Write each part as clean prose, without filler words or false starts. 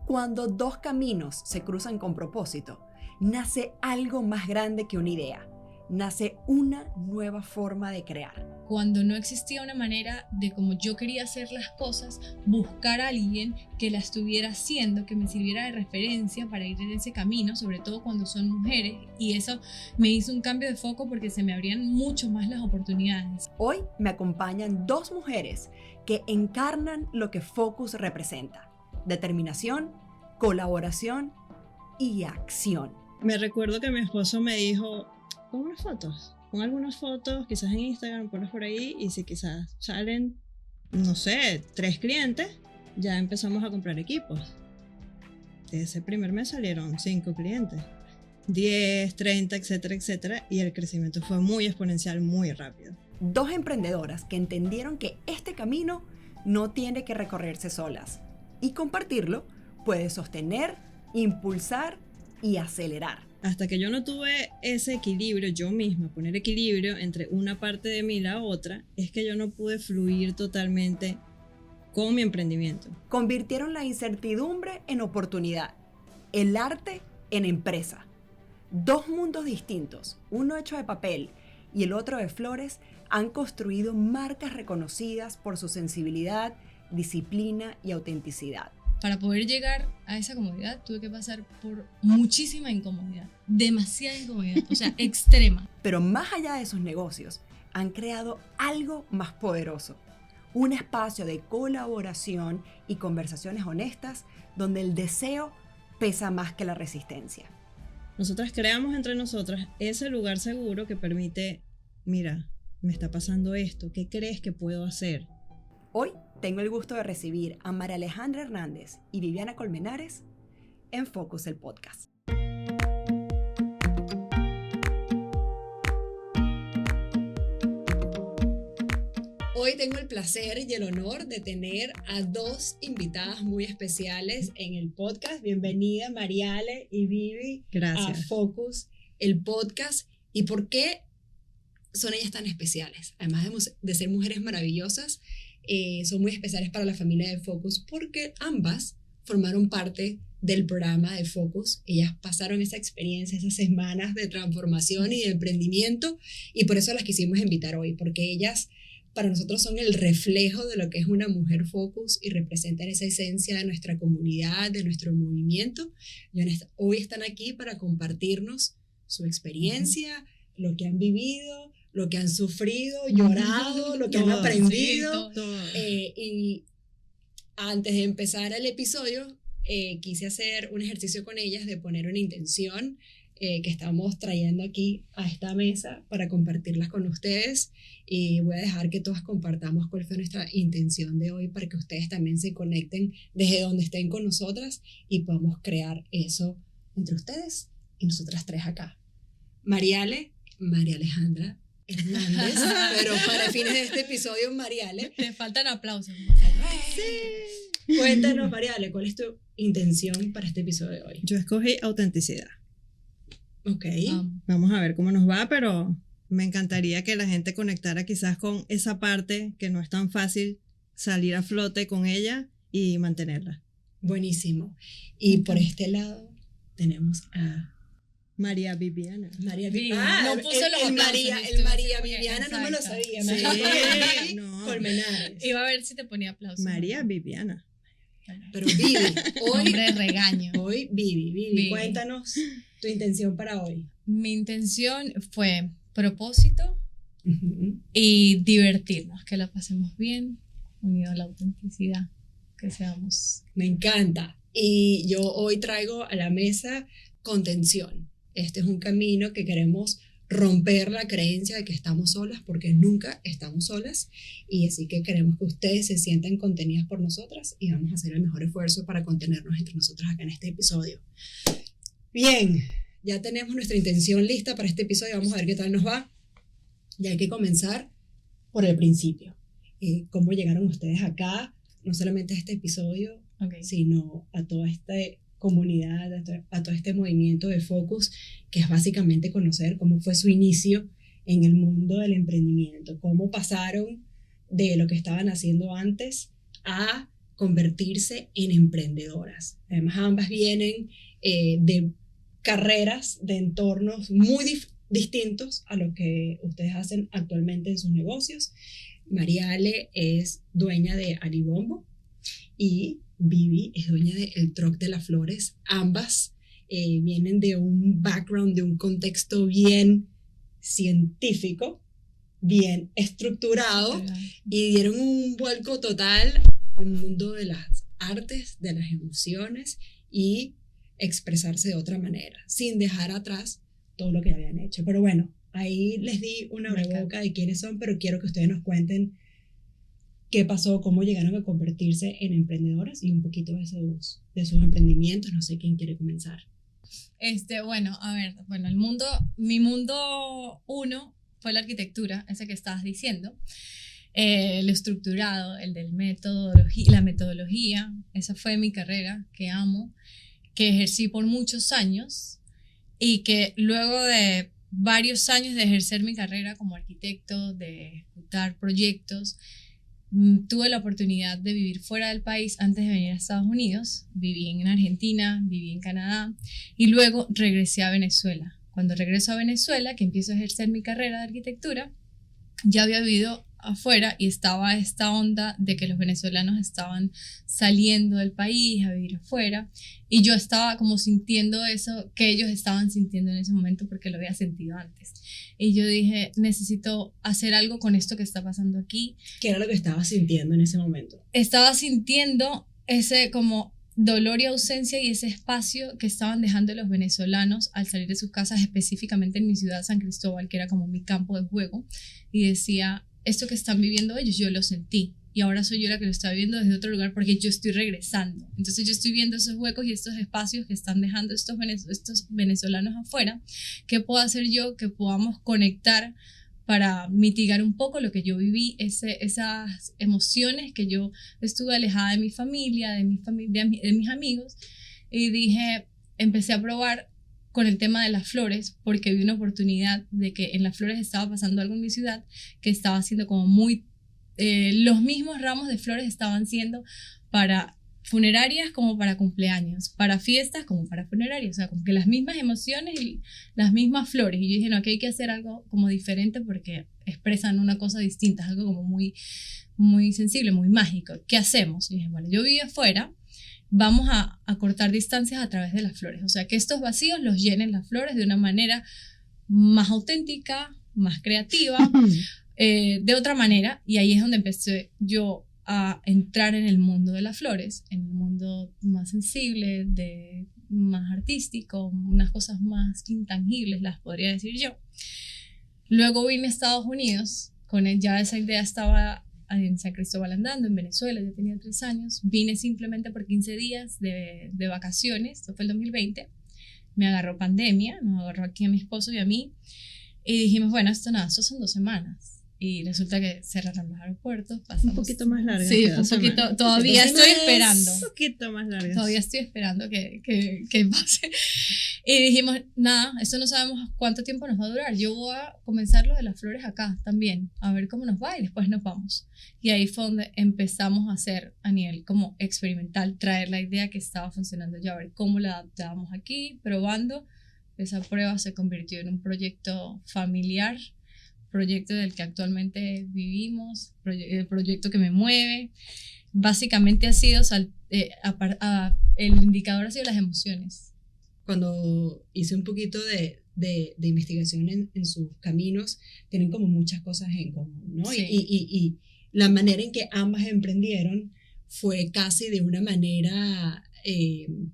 Cuando dos caminos se cruzan con propósito, nace algo más grande que una idea. Nace una nueva forma de crear. Cuando no existía una manera de como yo quería hacer las cosas, buscar a alguien que la estuviera haciendo, que me sirviera de referencia para ir en ese camino, sobre todo cuando son mujeres, y eso me hizo un cambio de foco porque se me abrían mucho más las oportunidades. Hoy me acompañan dos mujeres que encarnan lo que Focus representa: determinación, colaboración y acción. Me recuerdo que mi esposo me dijo: pon unas fotos, pon algunas fotos, quizás en Instagram, ponlas por ahí, y si quizás salen, no sé, 3 clientes, ya empezamos a comprar equipos. De ese primer mes salieron 5 clientes, 10, 30, etcétera, etcétera, y el crecimiento fue muy exponencial, muy rápido. Dos emprendedoras que entendieron que este camino no tiene que recorrerse solas, y compartirlo puede sostener, impulsar y acelerar. Hasta que yo no tuve ese equilibrio, yo misma, poner equilibrio entre una parte de mí y la otra, es que yo no pude fluir totalmente con mi emprendimiento. Convirtieron la incertidumbre en oportunidad, el arte en empresa. Dos mundos distintos, uno hecho de papel y el otro de flores, han construido marcas reconocidas por su sensibilidad, disciplina y autenticidad. Para poder llegar a esa comodidad tuve que pasar por muchísima incomodidad, demasiada incomodidad, o sea, extrema. Pero más allá de sus negocios, han creado algo más poderoso: un espacio de colaboración y conversaciones honestas donde el deseo pesa más que la resistencia. Nosotras creamos entre nosotras ese lugar seguro que permite: mira, me está pasando esto, ¿qué crees que puedo hacer? Hoy tengo el gusto de recibir a María Alejandra Hernández y Viviana Colmenares en Focus, el podcast. Hoy tengo el placer y el honor de tener a dos invitadas muy especiales en el podcast. Bienvenida Mariale y Vivi. Gracias. A Focus, el podcast. ¿Y por qué son ellas tan especiales? Además de ser mujeres maravillosas, son muy especiales para la familia de Focus porque ambas formaron parte del programa de Focus. Ellas pasaron esa experiencia, esas semanas de transformación y de emprendimiento, y por eso las quisimos invitar hoy, porque ellas para nosotros son el reflejo de lo que es una mujer Focus y representan esa esencia de nuestra comunidad, de nuestro movimiento. Y hoy están aquí para compartirnos su experiencia, lo que han vivido, lo que han sufrido, llorado, lo que han aprendido. Sí, y antes de empezar el episodio, quise hacer un ejercicio con ellas de poner una intención que estamos trayendo aquí a esta mesa para compartirlas con ustedes, y voy a dejar que todas compartamos cuál fue nuestra intención de hoy para que ustedes también se conecten desde donde estén con nosotras y podamos crear eso entre ustedes y nosotras tres acá. María Alejandra Hernández, pero para fines de este episodio, Mariale. te faltan aplausos. Sí. Cuéntanos, Mariale, ¿cuál es tu intención para este episodio de hoy? Yo escogí autenticidad. Ok. Vamos a ver cómo nos va, pero me encantaría que la gente conectara quizás con esa parte que no es tan fácil salir a flote con ella y mantenerla. Buenísimo. Y por este lado tenemos a María Viviana. María Sí, Viviana. no puse los aplausos, el María Viviana no me lo exacto. sabía. Sí, María no. Colmenares. Iba a ver si te ponía aplausos. María Viviana. Pero Vivi, Nombre de regaño. hoy Vivi, cuéntanos tu intención para hoy. Mi intención fue propósito y divertirnos, que la pasemos bien, unido a la autenticidad, que seamos. Me encanta. Y yo hoy traigo a la mesa contención. Este es un camino que queremos romper la creencia de que estamos solas, porque nunca estamos solas, y así que queremos que ustedes se sientan contenidas por nosotras y vamos a hacer el mejor esfuerzo para contenernos entre nosotras acá en este episodio. Bien, ya tenemos nuestra intención lista para este episodio, vamos a ver qué tal nos va. Y hay que comenzar por el principio. ¿Cómo llegaron ustedes acá? No solamente a este episodio, sino a toda esta comunidad, a todo este movimiento de Focus, que es básicamente conocer cómo fue su inicio en el mundo del emprendimiento, cómo pasaron de lo que estaban haciendo antes a convertirse en emprendedoras. Además, ambas vienen de carreras, de entornos muy distintos a lo que ustedes hacen actualmente en sus negocios. Mariale es dueña de Alibombo y Vivi es dueña de El Troc de las Flores. Ambas vienen de un background, de un contexto bien científico, bien estructurado, y dieron un vuelco total al mundo de las artes, de las emociones y expresarse de otra manera, sin dejar atrás todo lo que habían hecho. Pero bueno, ahí les di una boca de quiénes son, pero quiero que ustedes nos cuenten qué pasó, cómo llegaron a convertirse en emprendedoras y un poquito de sus emprendimientos. No sé quién quiere comenzar. Bueno, a ver, mi mundo uno fue la arquitectura, ese que estabas diciendo. Lo estructurado, el del la metodología, esa fue mi carrera que amo, que ejercí por muchos años y que luego de varios años de ejercer mi carrera como arquitecto, de ejecutar proyectos, tuve la oportunidad de vivir fuera del país antes de venir a Estados Unidos. Viví en Argentina, viví en Canadá y luego regresé a Venezuela. Cuando regreso a Venezuela, que empiezo a ejercer mi carrera de arquitectura, ya había vivido afuera y estaba esta onda de que los venezolanos estaban saliendo del país a vivir afuera, y yo estaba como sintiendo eso que ellos estaban sintiendo en ese momento porque lo había sentido antes. Y yo dije, necesito hacer algo con esto que está pasando aquí. ¿Qué era lo que estabas sintiendo en ese momento? Estaba sintiendo ese como dolor y ausencia y ese espacio que estaban dejando los venezolanos al salir de sus casas, específicamente en mi ciudad, San Cristóbal, que era como mi campo de juego, y decía, esto que están viviendo ellos, yo lo sentí, y ahora soy yo la que lo está viviendo desde otro lugar porque yo estoy regresando. Entonces yo estoy viendo esos huecos y estos espacios que están dejando estos venezolanos afuera. ¿Qué puedo hacer yo que podamos conectar para mitigar un poco lo que yo viví, esas emociones que yo estuve alejada de mi familia, de mis amigos? Y dije, empecé a probar con el tema de las flores, porque vi una oportunidad de que en las flores estaba pasando algo en mi ciudad que estaba siendo como muy, los mismos ramos de flores estaban siendo para funerarias como para cumpleaños, para fiestas como para funerarias, o sea, como que las mismas emociones y las mismas flores. Y yo dije, no, aquí hay que hacer algo como diferente porque expresan una cosa distinta, es algo como muy, muy sensible, muy mágico. ¿Qué hacemos? Y dije, bueno, yo vivo afuera, vamos a cortar distancias a través de las flores, o sea, que estos vacíos los llenen las flores de una manera más auténtica, más creativa, de otra manera. Y ahí es donde empecé yo a entrar en el mundo de las flores, en el mundo más sensible, más artístico, unas cosas más intangibles, las podría decir yo. Luego vine a Estados Unidos, ya esa idea estaba en San Cristóbal andando, en Venezuela, yo tenía 3 años, vine simplemente por 15 días de vacaciones, esto fue el 2020, me agarró pandemia, nos agarró aquí a mi esposo y a mí, y dijimos, bueno, esto son 2 semanas. Y resulta que cerraron los aeropuertos. Un poquito más larga. Sí, un poquito. Todavía estoy esperando. Un poquito más larga. Todavía estoy esperando que pase. Y dijimos, nada, esto no sabemos cuánto tiempo nos va a durar. Yo voy a comenzar lo de las flores acá también, a ver cómo nos va y después nos vamos. Y ahí fue donde empezamos a hacer a nivel como experimental, traer la idea que estaba funcionando ya, a ver cómo la adaptábamos aquí, probando. Esa prueba se convirtió en un proyecto familiar, proyecto del que actualmente vivimos, el proyecto que me mueve. Básicamente ha sido, el indicador ha sido las emociones. Cuando hice un poquito de investigación en sus caminos, tienen como muchas cosas en común, ¿no? Sí. Y la manera en que ambas emprendieron fue casi de una manera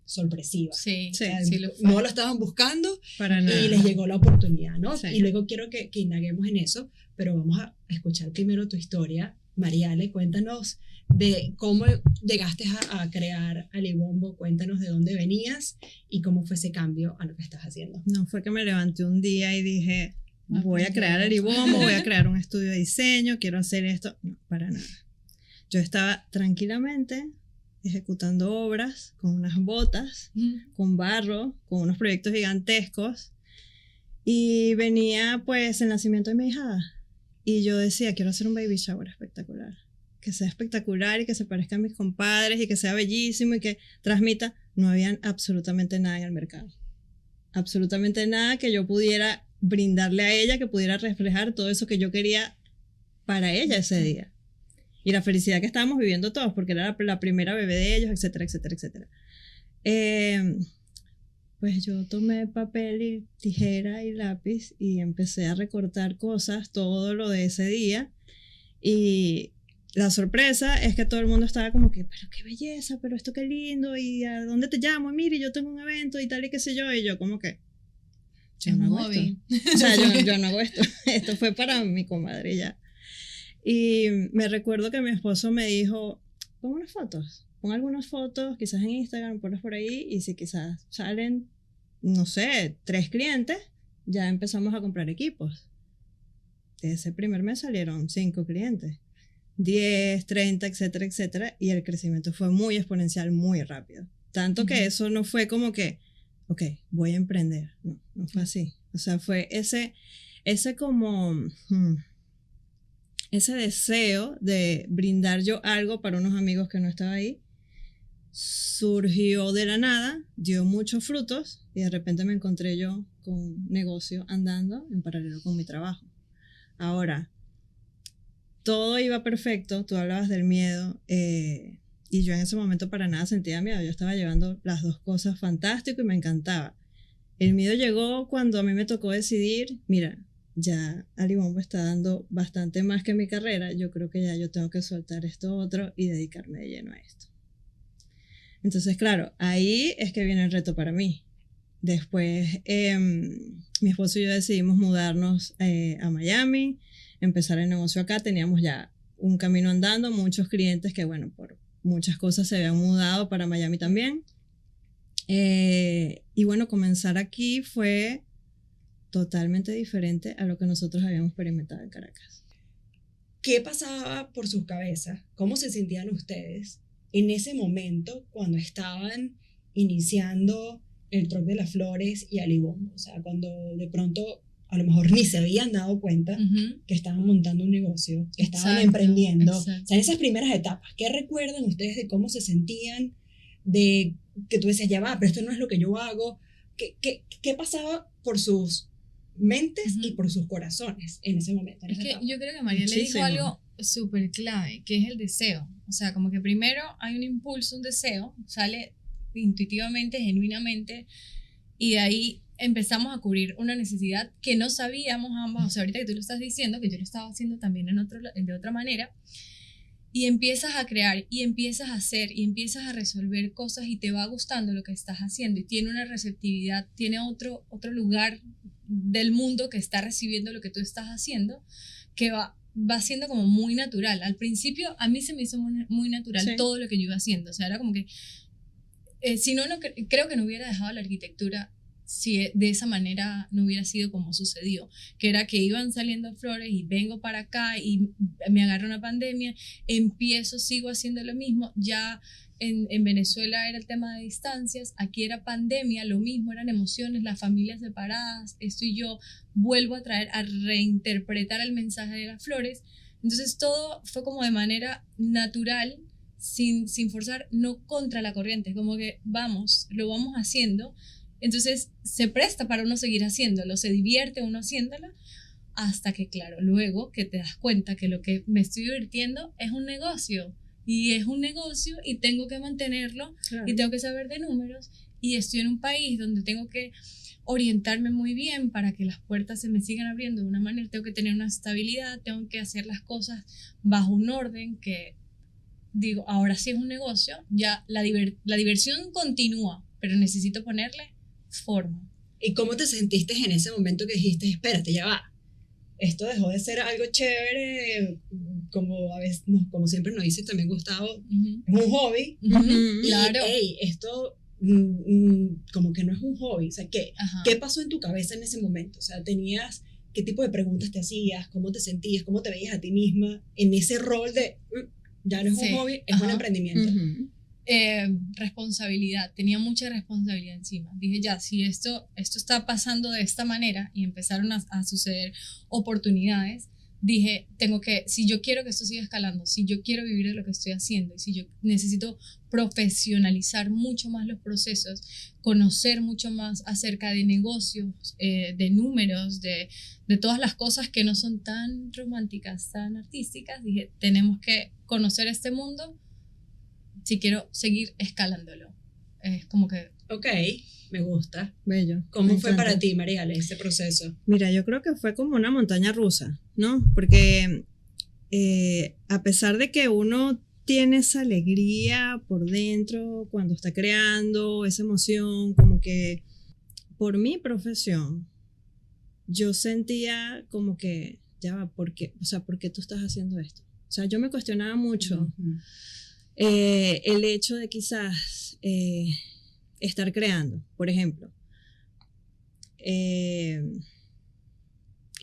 sorpresiva. Sí, O sea, sí, no lo estaban buscando Para nada. y les llegó la oportunidad, ¿no? Sí. Y luego quiero que indaguemos en eso, pero vamos a escuchar primero tu historia. Mariale, cuéntanos de cómo llegaste a crear Alibombo, cuéntanos de dónde venías y cómo fue ese cambio a lo que estás haciendo. No fue que me levanté un día y dije, voy a crear Alibombo, voy a crear un estudio de diseño, quiero hacer esto. No, para nada. Yo estaba tranquilamente ejecutando obras con unas botas, con barro, con unos proyectos gigantescos, y venía pues el nacimiento de mi hijada y yo decía, quiero hacer un baby shower espectacular, que sea espectacular y que se parezca a mis compadres y que sea bellísimo y que transmita. No había absolutamente nada en el mercado. Absolutamente nada que yo pudiera brindarle a ella, que pudiera reflejar todo eso que yo quería para ella ese día. Y la felicidad que estábamos viviendo todos, porque era la primera bebé de ellos, etcétera, etcétera, etcétera. Pues yo tomé papel y tijera y lápiz y empecé a recortar cosas, todo lo de ese día. Y la sorpresa es que todo el mundo estaba como que, pero qué belleza, pero esto qué lindo, y ¿a dónde te llamo? Mire, yo tengo un evento y tal y qué sé yo. Y yo como que, yo no hago esto. O sea, yo no hago esto. Esto fue para mi comadre ya. Y me recuerdo que mi esposo me dijo, pon unas fotos, pon algunas fotos, quizás en Instagram, ponlas por ahí, y si quizás salen, no sé, 3 clientes, ya empezamos a comprar equipos. De ese primer mes salieron 5 clientes, 10, 30, etcétera, etcétera, y el crecimiento fue muy exponencial, muy rápido. Tanto que eso no fue como que, ok, voy a emprender. No fue así. O sea, fue ese como... ese deseo de brindar yo algo para unos amigos que no estaba ahí, surgió de la nada, dio muchos frutos y de repente me encontré yo con un negocio andando en paralelo con mi trabajo. Ahora, todo iba perfecto, tú hablabas del miedo, y yo en ese momento para nada sentía miedo, yo estaba llevando las dos cosas fantástico y me encantaba. El miedo llegó cuando a mí me tocó decidir, mira, ya Alibombo está dando bastante más que mi carrera, yo creo que ya yo tengo que soltar esto otro y dedicarme de lleno a esto. Entonces, claro, ahí es que viene el reto para mí. Después, mi esposo y yo decidimos mudarnos a Miami, empezar el negocio acá, teníamos ya un camino andando, muchos clientes que, bueno, por muchas cosas se habían mudado para Miami también. Y bueno, comenzar aquí fue totalmente diferente a lo que nosotros habíamos experimentado en Caracas. ¿Qué pasaba por sus cabezas? ¿Cómo se sentían ustedes en ese momento cuando estaban iniciando el Truck de las Flores y Alibombo? O sea, cuando de pronto a lo mejor ni se habían dado cuenta que estaban montando un negocio, que estaban emprendiendo. Exacto. O sea, en esas primeras etapas, ¿qué recuerdan ustedes de cómo se sentían? De que tú decías, ya va, pero esto no es lo que yo hago. ¿Qué pasaba por sus mentes y por sus corazones en ese momento? Es que yo creo que María le dijo algo súper clave, que es el deseo. O sea, como que primero hay un impulso, un deseo, sale intuitivamente, genuinamente, y de ahí empezamos a cubrir una necesidad que no sabíamos ambas. O sea, ahorita que tú lo estás diciendo, que yo lo estaba haciendo también de otra manera, y empiezas a crear, y empiezas a hacer, y empiezas a resolver cosas, y te va gustando lo que estás haciendo, y tiene una receptividad, tiene otro lugar del mundo que está recibiendo lo que tú estás haciendo, que va siendo como muy natural. Al principio a mí se me hizo muy natural todo lo que yo iba haciendo. O sea, era como que si no, creo que no hubiera dejado la arquitectura si de esa manera no hubiera sido como sucedió, que era que iban saliendo flores y vengo para acá y me agarra una pandemia, sigo haciendo lo mismo. Ya en Venezuela era el tema de distancias, aquí era pandemia, lo mismo, eran emociones, las familias separadas, esto, y yo vuelvo a reinterpretar el mensaje de las flores. Entonces todo fue como de manera natural, sin forzar, no contra la corriente, como que lo vamos haciendo. Entonces se presta para uno seguir haciéndolo, se divierte uno haciéndolo, hasta que, claro, luego que te das cuenta que lo que me estoy divirtiendo es un negocio, y es un negocio y tengo que mantenerlo, claro, y tengo que saber de números, y estoy en un país donde tengo que orientarme muy bien para que las puertas se me sigan abriendo de una manera, tengo que tener una estabilidad, tengo que hacer las cosas bajo un orden que, digo, ahora sí es un negocio, ya la diversión continúa, pero necesito ponerle forma. ¿Y cómo te sentiste en ese momento que dijiste, espérate, ya va? Esto dejó de ser algo chévere, como a veces, como siempre nos dice también Gustavo, es un hobby. Y, claro. Esto como que no es un hobby. O sea, ¿qué pasó en tu cabeza en ese momento? O sea, ¿qué tipo de preguntas te hacías? ¿Cómo te sentías? ¿Cómo te veías a ti misma en ese rol de, ya no es un hobby, es un emprendimiento? Responsabilidad, tenía mucha responsabilidad encima. Dije, ya, si esto está pasando de esta manera, y empezaron a suceder oportunidades, dije, si yo quiero que esto siga escalando, si yo quiero vivir de lo que estoy haciendo, y si yo necesito profesionalizar mucho más los procesos, conocer mucho más acerca de negocios, de números, de todas las cosas que no son tan románticas, tan artísticas, dije, tenemos que conocer este mundo si quiero seguir escalándolo. Es como que... Ok, me gusta. Bello. ¿Cómo Me fue encanta. para ti, Mariale, ese proceso? Mira, yo creo que fue como una montaña rusa, ¿no? Porque a pesar de que uno tiene esa alegría por dentro cuando está creando, esa emoción, como que por mi profesión, yo sentía como que, ya va, ¿por qué? O sea, ¿por qué tú estás haciendo esto? O sea, yo me cuestionaba mucho el hecho de quizás estar creando, por ejemplo,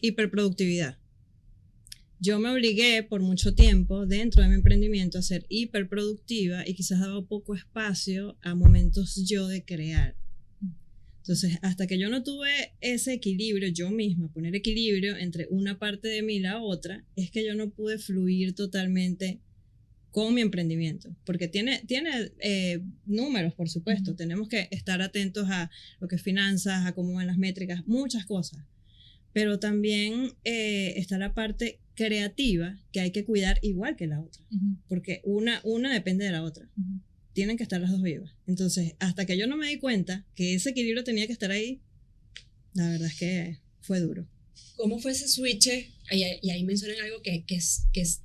hiperproductividad. Yo me obligué por mucho tiempo dentro de mi emprendimiento a ser hiperproductiva y quizás daba poco espacio a momentos yo de crear. Entonces, hasta que yo no tuve ese equilibrio, yo misma, poner equilibrio entre una parte de mí y la otra, es que yo no pude fluir totalmente con mi emprendimiento, porque tiene números, por supuesto. Tenemos que estar atentos a lo que es finanzas, a cómo van las métricas, muchas cosas, pero también está la parte creativa que hay que cuidar igual que la otra, porque una depende de la otra. Tienen que estar las dos vivas. Entonces, hasta que yo no me di cuenta que ese equilibrio tenía que estar ahí, la verdad es que fue duro. ¿Cómo fue ese switch? Y ahí mencionan algo que es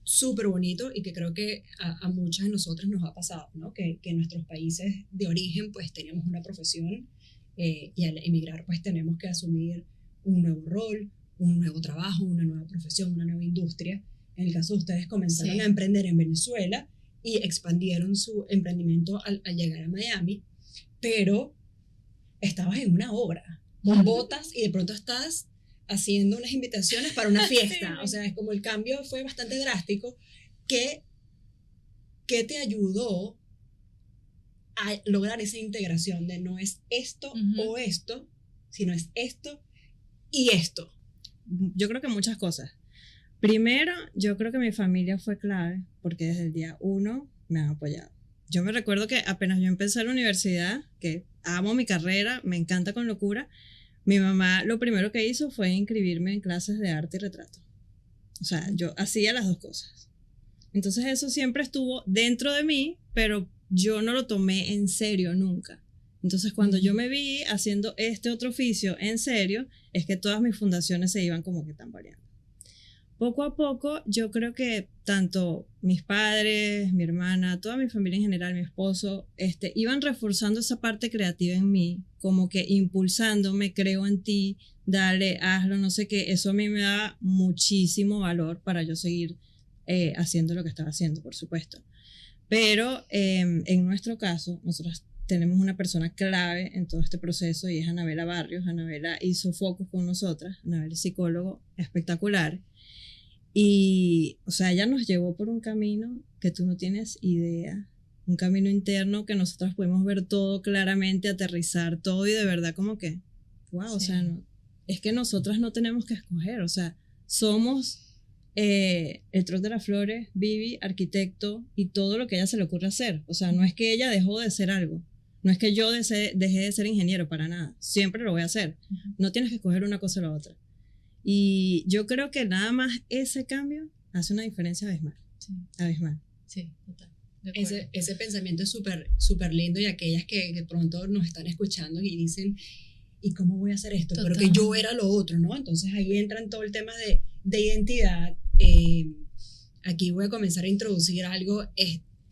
súper bonito y que creo que a muchos de nosotros nos ha pasado, ¿no? Que en nuestros países de origen pues teníamos una profesión y al emigrar pues tenemos que asumir un nuevo rol, un nuevo trabajo, una nueva profesión, una nueva industria. En el caso de ustedes comenzaron a emprender en Venezuela y expandieron su emprendimiento al llegar a Miami, pero estabas en una obra con botas y de pronto estás haciendo unas invitaciones para una fiesta. O sea, es como el cambio fue bastante drástico. ¿Qué te ayudó a lograr esa integración de no es esto o esto, sino es esto y esto? Yo creo que muchas cosas. Primero, yo creo que mi familia fue clave porque desde el día 1 me han apoyado. Yo me recuerdo que apenas yo empecé la universidad, que amo mi carrera, me encanta con locura, mi mamá lo primero que hizo fue inscribirme en clases de arte y retrato. O sea, yo hacía las dos cosas. Entonces eso siempre estuvo dentro de mí, pero yo no lo tomé en serio nunca. Entonces cuando yo me vi haciendo este otro oficio en serio, es que todas mis fundaciones se iban como que tambaleando. Poco a poco yo creo que tanto mis padres, mi hermana, toda mi familia en general, mi esposo, iban reforzando esa parte creativa en mí, como que impulsándome, creo en ti, dale, hazlo, no sé qué. Eso a mí me da muchísimo valor para yo seguir haciendo lo que estaba haciendo, por supuesto. Pero en nuestro caso, nosotros tenemos una persona clave en todo este proceso y es Anabela Barrios. Anabela hizo focus con nosotras. Anabela es psicólogo espectacular. Y, o sea, ella nos llevó por un camino que tú no tienes idea, un camino interno que nosotros pudimos ver todo claramente, aterrizar todo y de verdad como que, wow, sí. O sea, no, es que nosotras no tenemos que escoger, o sea, somos el Trot de las Flores, Vivi, arquitecto y todo lo que a ella se le ocurre hacer, o sea, no es que ella dejó de ser algo, no es que yo dejé de ser ingeniero, para nada, siempre lo voy a hacer, no tienes que escoger una cosa o la otra. Y yo creo que nada más ese cambio hace una diferencia abismal. Sí. Abismal. Sí, total. Ese pensamiento es súper lindo y aquellas que de pronto nos están escuchando y dicen, ¿y cómo voy a hacer esto? Total. Pero que yo era lo otro, ¿no? Entonces ahí entra en todo el tema de identidad. Aquí voy a comenzar a introducir algo.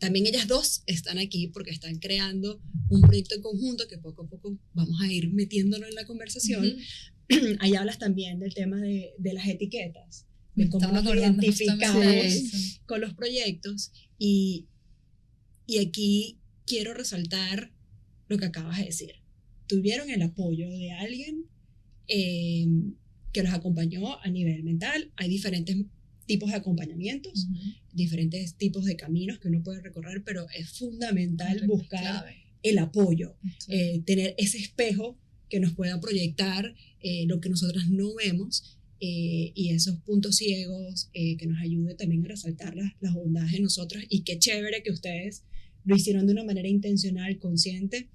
También ellas dos están aquí porque están creando un proyecto en conjunto que poco a poco vamos a ir metiéndolo en la conversación. Ahí hablas también del tema de las etiquetas, de cómo nos identificamos con los proyectos y aquí quiero resaltar lo que acabas de decir. Tuvieron el apoyo de alguien que los acompañó a nivel mental. Hay diferentes tipos de acompañamientos, diferentes tipos de caminos que uno puede recorrer, pero es fundamental buscar el apoyo, tener ese espejo que nos pueda proyectar lo que nosotras no vemos y esos puntos ciegos, que nos ayude también a resaltar las bondades de nosotros. Y qué chévere que ustedes lo hicieron de una manera intencional, consciente,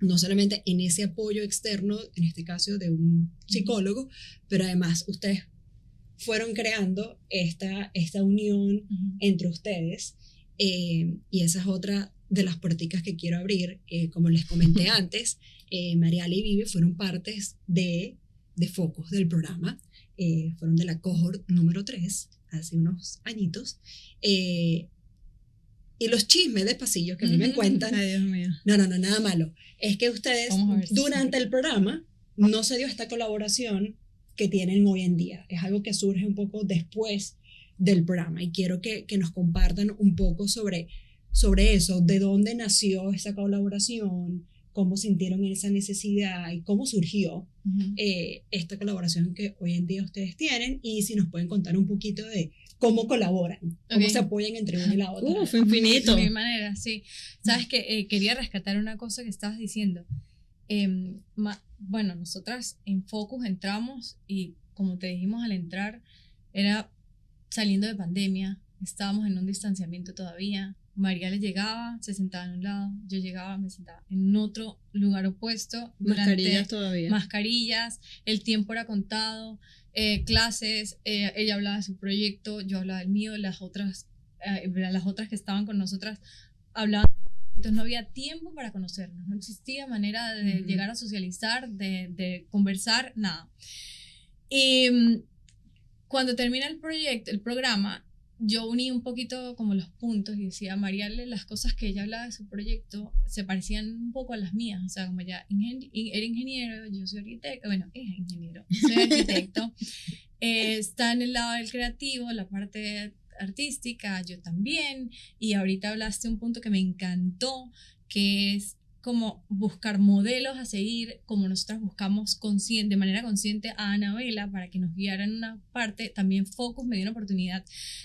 no solamente en ese apoyo externo, en este caso de un psicólogo, pero además ustedes fueron creando esta unión entre ustedes, y esa es otra de las puerticas que quiero abrir. Como les comenté antes, Mariale y Vivi fueron partes de Focus del programa, fueron de la cohort número 3 hace unos añitos, y los chismes de pasillo que a mí me cuentan, ay Dios mío, no, nada malo, es que ustedes durante el programa no se dio esta colaboración que tienen hoy en día. Es algo que surge un poco después del programa, y quiero que nos compartan un poco sobre eso, de dónde nació esa colaboración, cómo sintieron esa necesidad y cómo surgió esta colaboración que hoy en día ustedes tienen, y si nos pueden contar un poquito de cómo colaboran, cómo se apoyan entre una y la otra. Fue infinito. De mi manera, sí. Sabes que quería rescatar una cosa que estabas diciendo. Bueno, nosotras en Focus entramos y, como te dijimos al entrar, era saliendo de pandemia, estábamos en un distanciamiento todavía. María le llegaba, se sentaba en un lado, yo llegaba, me sentaba en otro lugar opuesto. Mascarillas todavía. Mascarillas, el tiempo era contado, clases, ella hablaba de su proyecto, yo hablaba del mío, las otras que estaban con nosotras hablaban. Entonces no había tiempo para conocernos, no existía manera de llegar a socializar, de conversar, nada. Y cuando termina el programa, yo uní un poquito como los puntos y decía, Mariale, las cosas que ella hablaba de su proyecto se parecían un poco a las mías. O sea, como ella era ingeniero, yo soy arquitecto, bueno, es ingeniero, soy arquitecto. Está en el lado del creativo, la parte artística, yo también. Y ahorita hablaste un punto que me encantó, que es como buscar modelos a seguir, como nosotras buscamos de manera consciente a Anabela para que nos guiara en una parte. También Focus me dio una oportunidad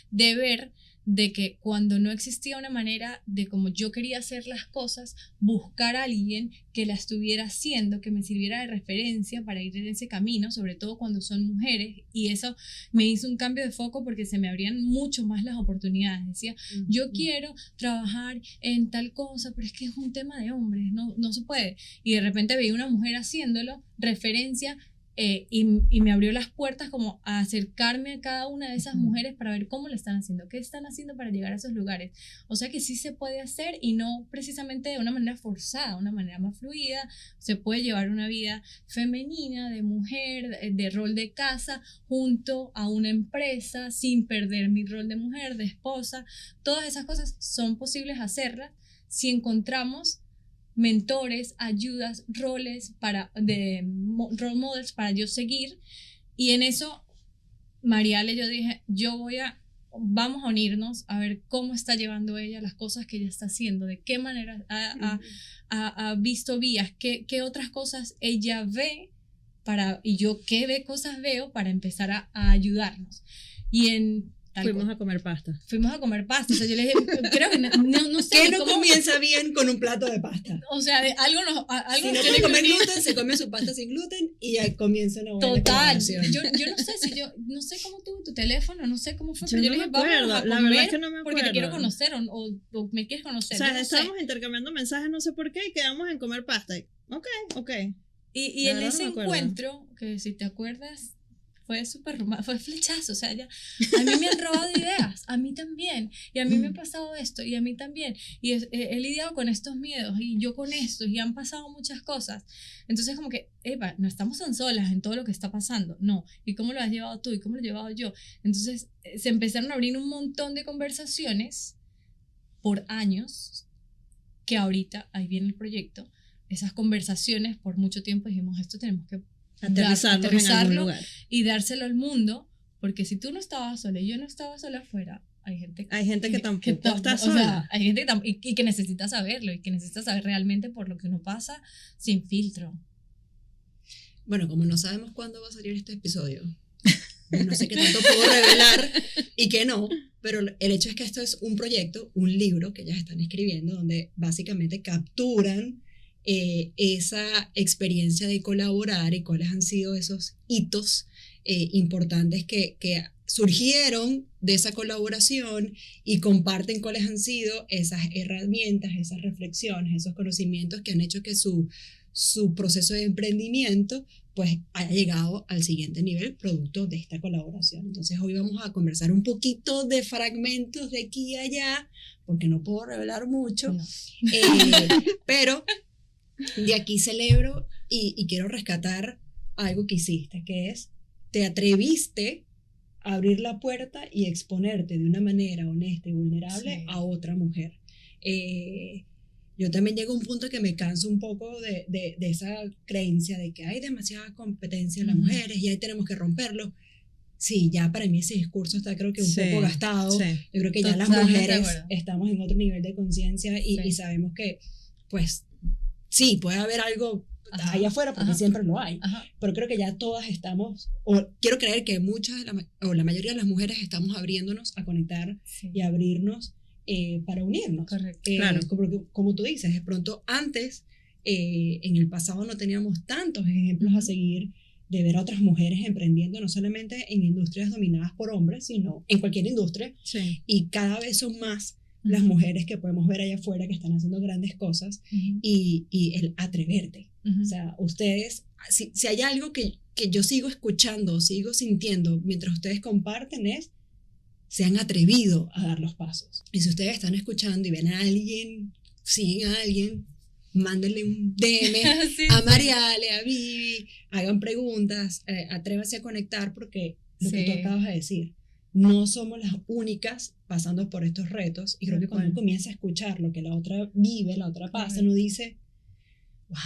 de ver de que cuando no existía una manera de como yo quería hacer las cosas, buscar a alguien que la estuviera haciendo, que me sirviera de referencia para ir en ese camino, sobre todo cuando son mujeres, y eso me hizo un cambio de foco porque se me abrían mucho más las oportunidades. Decía, yo quiero trabajar en tal cosa, pero es que es un tema de hombres, no se puede, y de repente veía una mujer haciéndolo, referencia, y me abrió las puertas como a acercarme a cada una de esas mujeres para ver cómo lo están haciendo, qué están haciendo para llegar a esos lugares. O sea que sí se puede hacer, y no precisamente de una manera forzada, una manera más fluida. Se puede llevar una vida femenina, de mujer, de rol de casa, junto a una empresa, sin perder mi rol de mujer, de esposa. Todas esas cosas son posibles hacerlas si encontramos mentores, ayudas, roles role models para yo seguir. Y en eso, Mariale, yo dije, vamos a unirnos a ver cómo está llevando ella las cosas que ella está haciendo, de qué manera ha visto vías, qué otras cosas ella ve, y yo qué cosas veo para empezar a ayudarnos. Y fuimos a comer pasta. O sea, yo le dije, creo que no sé. ¿Qué no comienza bien con un plato de pasta? O sea, algo si no puede comer gluten, se come su pasta sin gluten y ya comienza una buena colaboración. Yo no sé cómo tuvo tu teléfono, no sé cómo fue, pero yo le dije, vamos a comer, la verdad es que no me acuerdo, porque te quiero conocer o me quieres conocer. O sea, estábamos intercambiando mensajes, no sé por qué, y quedamos en comer pasta. Ok. Y en ese encuentro, que si te acuerdas, fue súper romántico, fue flechazo. O sea, a mí me han robado ideas, a mí también, y a mí me ha pasado esto, y a mí también, y he lidiado con estos miedos, y yo con estos, y han pasado muchas cosas. Entonces como que, no estamos tan solas en todo lo que está pasando, no, y cómo lo has llevado tú, y cómo lo he llevado yo. Entonces se empezaron a abrir un montón de conversaciones por años, que ahorita, ahí viene el proyecto, esas conversaciones por mucho tiempo dijimos, esto tenemos que aterrizarlo en algún lugar y dárselo al mundo, porque si tú no estabas sola y yo no estaba sola afuera, hay gente que tampoco está sola. O sea, hay gente que necesita saberlo, y que necesita saber realmente por lo que uno pasa sin filtro. Bueno, como no sabemos cuándo va a salir este episodio, no sé qué tanto puedo revelar y qué no, pero el hecho es que esto es un proyecto, un libro que ellas están escribiendo, donde básicamente capturan esa experiencia de colaborar y cuáles han sido esos hitos importantes que surgieron de esa colaboración y comparten cuáles han sido esas herramientas, esas reflexiones, esos conocimientos que han hecho que su proceso de emprendimiento pues haya llegado al siguiente nivel producto de esta colaboración. Entonces hoy vamos a conversar un poquito de fragmentos de aquí y allá, porque no puedo revelar mucho, No. pero de aquí celebro y quiero rescatar algo que hiciste, que es, te atreviste a abrir la puerta y exponerte de una manera honesta y vulnerable Sí. a otra mujer. Yo también llego a un punto que me canso un poco de esa creencia de que hay demasiada competencia en las mujeres y ahí tenemos que romperlo. Sí, ya para mí ese discurso está creo que un poco gastado. Sí. Yo creo que ya las Totalmente de mujeres acuerdo. estamos en otro nivel de conciencia y sabemos que, pues, sí, puede haber algo Ajá, allá afuera porque ajá. siempre lo hay. Ajá. Pero creo que ya todas estamos, o quiero creer que muchas o la mayoría de las mujeres estamos abriéndonos a conectar Sí. y a abrirnos para unirnos. Correcto. Claro. Como tú dices, de pronto antes, en el pasado no teníamos tantos ejemplos a seguir de ver a otras mujeres emprendiendo, no solamente en industrias dominadas por hombres, sino en cualquier industria, Sí. y cada vez son más las mujeres que podemos ver allá afuera que están haciendo grandes cosas Ujú. y el atreverte. Ujú. O sea, ustedes, si hay algo que yo sigo escuchando, sigo sintiendo mientras ustedes comparten es, se han atrevido a dar los pasos. Y si ustedes están escuchando y ven a alguien, siguen a alguien, mándenle un DM Sí, a sí. Mariale, a Vivi, hagan preguntas, atrévanse a conectar porque lo que tú Sí. acabas de decir, no somos las únicas pasando por estos retos y creo que cuando uno comienza a escuchar lo que la otra vive, la otra pasa, uno dice, wow,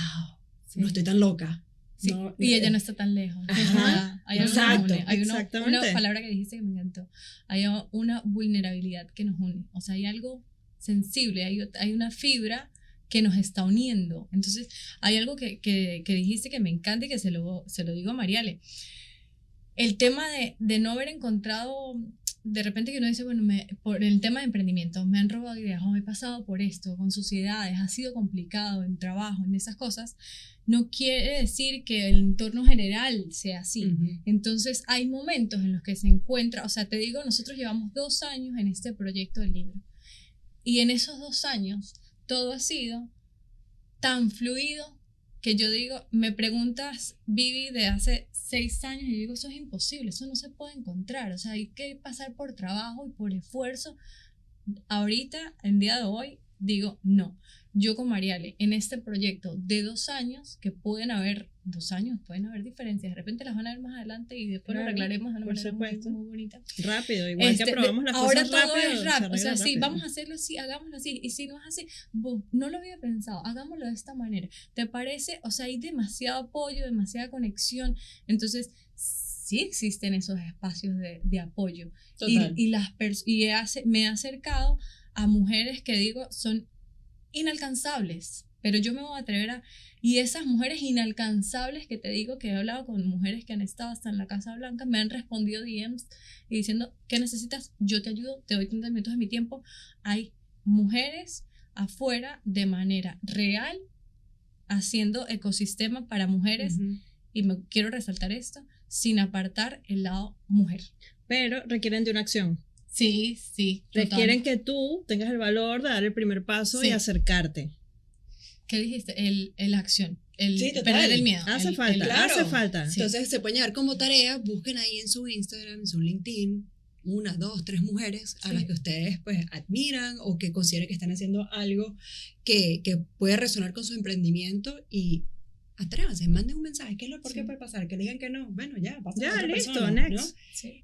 Sí. no estoy tan loca. Sí, No, y ella no está tan lejos. Ajá, Hay algo exacto, que nos une. Hay una exactamente. palabra que dijiste que me encantó. Hay una vulnerabilidad que nos une. O sea, hay algo sensible, hay una fibra que nos está uniendo. Entonces, hay algo que dijiste que me encanta y que se lo digo a Mariale. El tema de no haber encontrado, de repente que uno dice, bueno, por el tema de emprendimiento, me han robado ideas o me he pasado por esto, con sociedades, ha sido complicado en trabajo, en esas cosas, no quiere decir que el entorno general sea así. Ujú. Entonces hay momentos en los que se encuentra, o sea, te digo, nosotros llevamos 2 años en este proyecto del libro y en esos 2 años todo ha sido tan fluido que yo digo, me preguntas, Vivi, de hace 6 años, y yo digo, eso es imposible, eso no se puede encontrar, o sea, hay que pasar por trabajo y por esfuerzo. Ahorita, en día de hoy, digo, no. Yo con Mariale, en este proyecto de 2 años, que pueden haber 2 años, pueden haber diferencias, de repente las van a ver más adelante y después Claro, lo arreglaremos de una por manera muy, supuesto. muy bonita. Rápido, igual que aprobamos las ahora cosas todo rápido. es se rápido, o sea, arregla sí, rápido. vamos a hacerlo así, hagámoslo así, y si no es así, no lo había pensado, hagámoslo de esta manera, ¿te parece? O sea, hay demasiado apoyo, demasiada conexión, entonces sí existen esos espacios de apoyo. Total. Me he acercado a mujeres que digo son inalcanzables, pero yo me voy a atrever a... Y esas mujeres inalcanzables que te digo, que he hablado con mujeres que han estado hasta en la Casa Blanca, me han respondido DMs y diciendo, ¿qué necesitas? Yo te ayudo, te doy 30 minutos de mi tiempo. Hay mujeres afuera de manera real haciendo ecosistema para mujeres, Ujú. y quiero resaltar esto, sin apartar el lado mujer. Pero requieren de una acción. Sí, sí. Requieren que tú tengas el valor de dar el primer paso Sí. y acercarte. ¿Qué dijiste? La acción. Sí, total. Perder el miedo. Hace falta, claro. hace falta. Sí. Entonces se pueden llevar como tarea, busquen ahí en su Instagram, en su LinkedIn, 1, 2, 3 mujeres a Sí. las que ustedes pues admiran o que consideren que están haciendo algo que puede resonar con su emprendimiento y atrévanse, manden un mensaje. ¿Qué es lo peor que Sí. puede pasar? Que le digan que no. Bueno, ya, pasa a Ya, otra listo, persona, next. ¿no? Sí.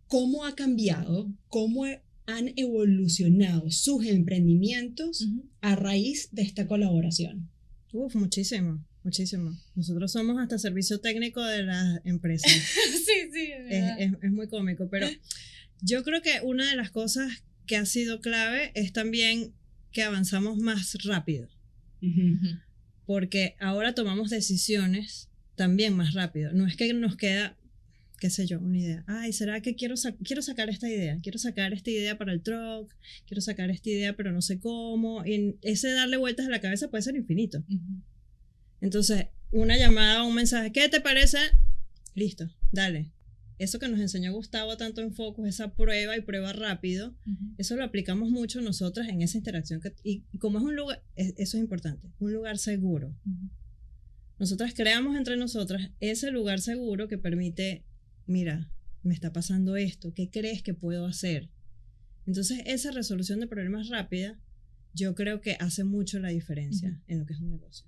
¿Cómo ha cambiado? ¿Cómo han evolucionado sus emprendimientos Ujú. a raíz de esta colaboración? Uf, muchísimo, muchísimo. Nosotros somos hasta servicio técnico de las empresas. Sí, sí, es verdad. Es muy cómico, pero yo creo que una de las cosas que ha sido clave es también que avanzamos más rápido, Ujú. porque ahora tomamos decisiones también más rápido. No es que nos queda, qué sé yo, una idea. Ay, ¿será que quiero sacar esta idea? Quiero sacar esta idea para el truck, quiero sacar esta idea pero no sé cómo. Y ese darle vueltas a la cabeza puede ser infinito. Ujú. Entonces, una llamada o un mensaje, ¿qué te parece listo, dale. Eso que nos enseñó Gustavo tanto en Focus, esa prueba y prueba rápido, eso lo aplicamos mucho nosotras en esa interacción. Y como es un lugar, eso es importante, un lugar seguro. Nosotras creamos entre nosotras ese lugar seguro que permite, mira, me está pasando esto, ¿qué crees que puedo hacer? Entonces esa resolución de problemas rápida, yo creo que hace mucho la diferencia en lo que es un negocio.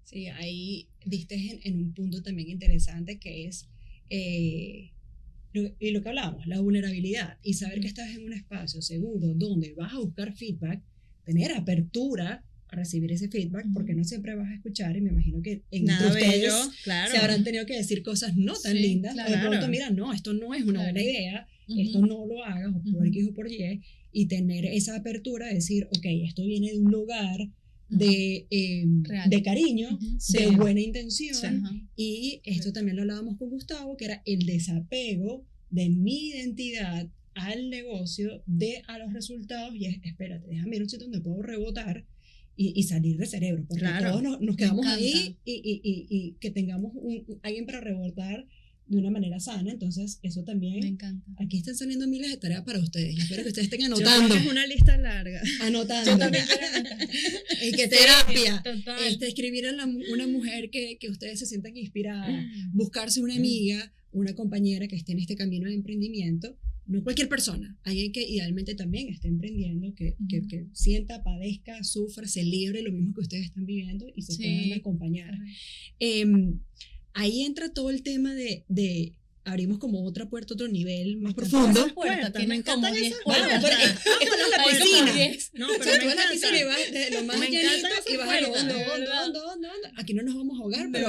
Sí, ahí diste en un punto también interesante que es... y lo que hablábamos, la vulnerabilidad y saber que estás en un espacio seguro donde vas a buscar feedback, tener apertura a recibir ese feedback, porque no siempre vas a escuchar, y me imagino que entre ustedes claro, se habrán tenido que decir cosas no tan lindas, claro. o de pronto, mira, no, esto no es una buena idea, esto no lo hagas, o por X o por Y, y tener esa apertura de decir, ok, esto viene de un lugar de cariño, de buena intención, y esto también lo hablábamos con Gustavo, que era el desapego de mi identidad al negocio, a los resultados, y es, espérate, déjame ir a un sitio donde puedo rebotar y salir de cerebro, porque todos nos quedamos ahí y que tengamos alguien para rebotar de una manera sana. Entonces eso también me encanta. Aquí están saliendo miles de tareas para ustedes, yo espero que ustedes estén anotando. Es una lista larga. Anotando. Yo también quiero anotar. Y que terapia, Total. Escribir a una mujer que ustedes se sientan inspiradas, buscarse una amiga, una compañera que esté en este camino de emprendimiento, no cualquier persona, alguien que idealmente también esté emprendiendo, que sienta, padezca, sufra, se libre lo mismo que ustedes están viviendo y se puedan acompañar. Ahí entra todo el tema de abrimos como otra puerta, otro nivel más profundo. Me encantan esas puertas. puertas. Esto es la piscina. No, O pero sea, tú me vas a la encanta. piscina y vas de lo más Me llanito encantan y vas a lo hondo. Aquí no nos vamos a ahogar, pero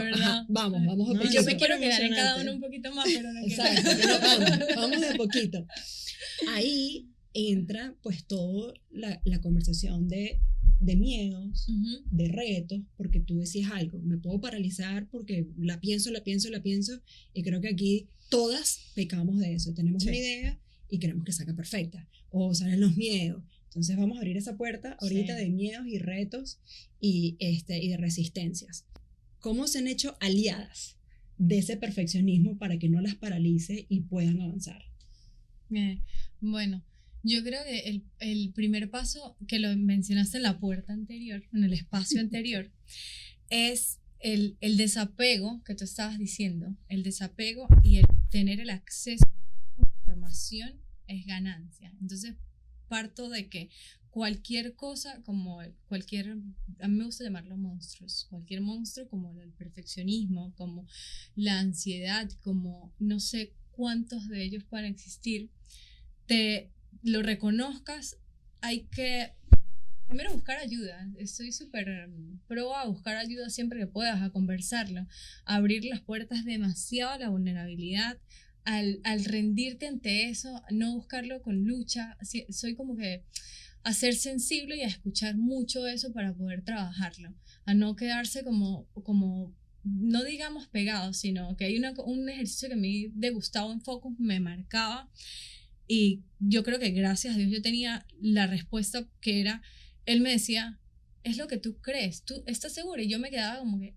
vamos a No, poquito. Yo me súper quiero quedar en cada emocionante. uno un poquito más, pero no quiero. Exacto, pero vamos de a poquito. Ahí entra pues toda la conversación de miedos, de retos, porque tú decías algo, me puedo paralizar porque la pienso, y creo que aquí todas pecamos de eso, tenemos una idea y queremos que salga perfecta, o salen los miedos. Entonces vamos a abrir esa puerta ahorita de miedos y retos y de resistencias. ¿Cómo se han hecho aliadas de ese perfeccionismo para que no las paralice y puedan avanzar? Bueno, yo creo que el primer paso, que lo mencionaste en la puerta anterior, en el espacio anterior, es el desapego que tú estabas diciendo. El desapego y el tener el acceso a la información es ganancia. Entonces, parto de que cualquier cosa, como a mí me gusta llamarlo monstruos, cualquier monstruo como el perfeccionismo, como la ansiedad, como no sé cuántos de ellos puedan existir, te lo reconozcas, hay que primero buscar ayuda. Estoy súper pro a buscar ayuda siempre que puedas, a conversarlo, a abrir las puertas demasiado a la vulnerabilidad, al rendirte ante eso, no buscarlo con lucha. Soy como que a ser sensible y a escuchar mucho eso para poder trabajarlo, a no quedarse como no digamos pegados, sino que hay un ejercicio que a mí de Gustavo en Focus me marcaba. Y yo creo que gracias a Dios yo tenía la respuesta que era, él me decía, es lo que tú crees, ¿tú estás segura? Y yo me quedaba como que,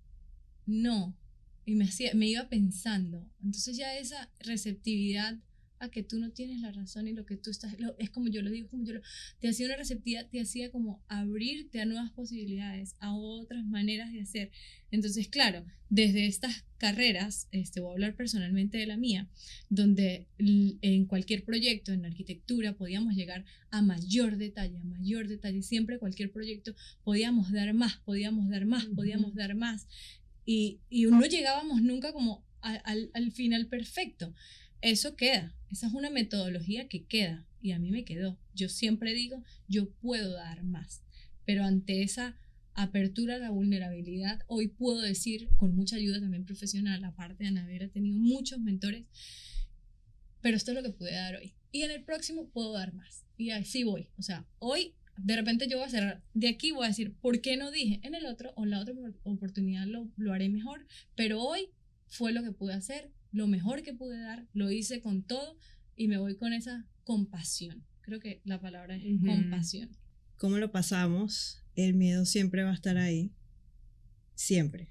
no. Y me iba pensando. Entonces ya esa receptividad a que tú no tienes la razón y lo que tú estás, es como yo lo digo, te hacía una receptividad, te hacía como abrirte a nuevas posibilidades, a otras maneras de hacer. Entonces, claro, desde estas carreras, voy a hablar personalmente de la mía, donde en cualquier proyecto, en arquitectura, podíamos llegar a mayor detalle, siempre cualquier proyecto podíamos dar más, y no llegábamos nunca como al final perfecto. Eso queda, esa es una metodología que queda y a mí me quedó. Yo siempre digo, yo puedo dar más, pero ante esa apertura a la vulnerabilidad, hoy puedo decir, con mucha ayuda también profesional, aparte de Anabel, he tenido muchos mentores, pero esto es lo que pude dar hoy. Y en el próximo puedo dar más. Y así voy. O sea, hoy de repente yo voy a cerrar, de aquí voy a decir, ¿por qué no dije? En el otro o en la otra oportunidad lo haré mejor, pero hoy fue lo que pude hacer, lo mejor que pude dar, lo hice con todo y me voy con esa compasión. Creo que la palabra es compasión. ¿Cómo lo pasamos? El miedo siempre va a estar ahí, siempre,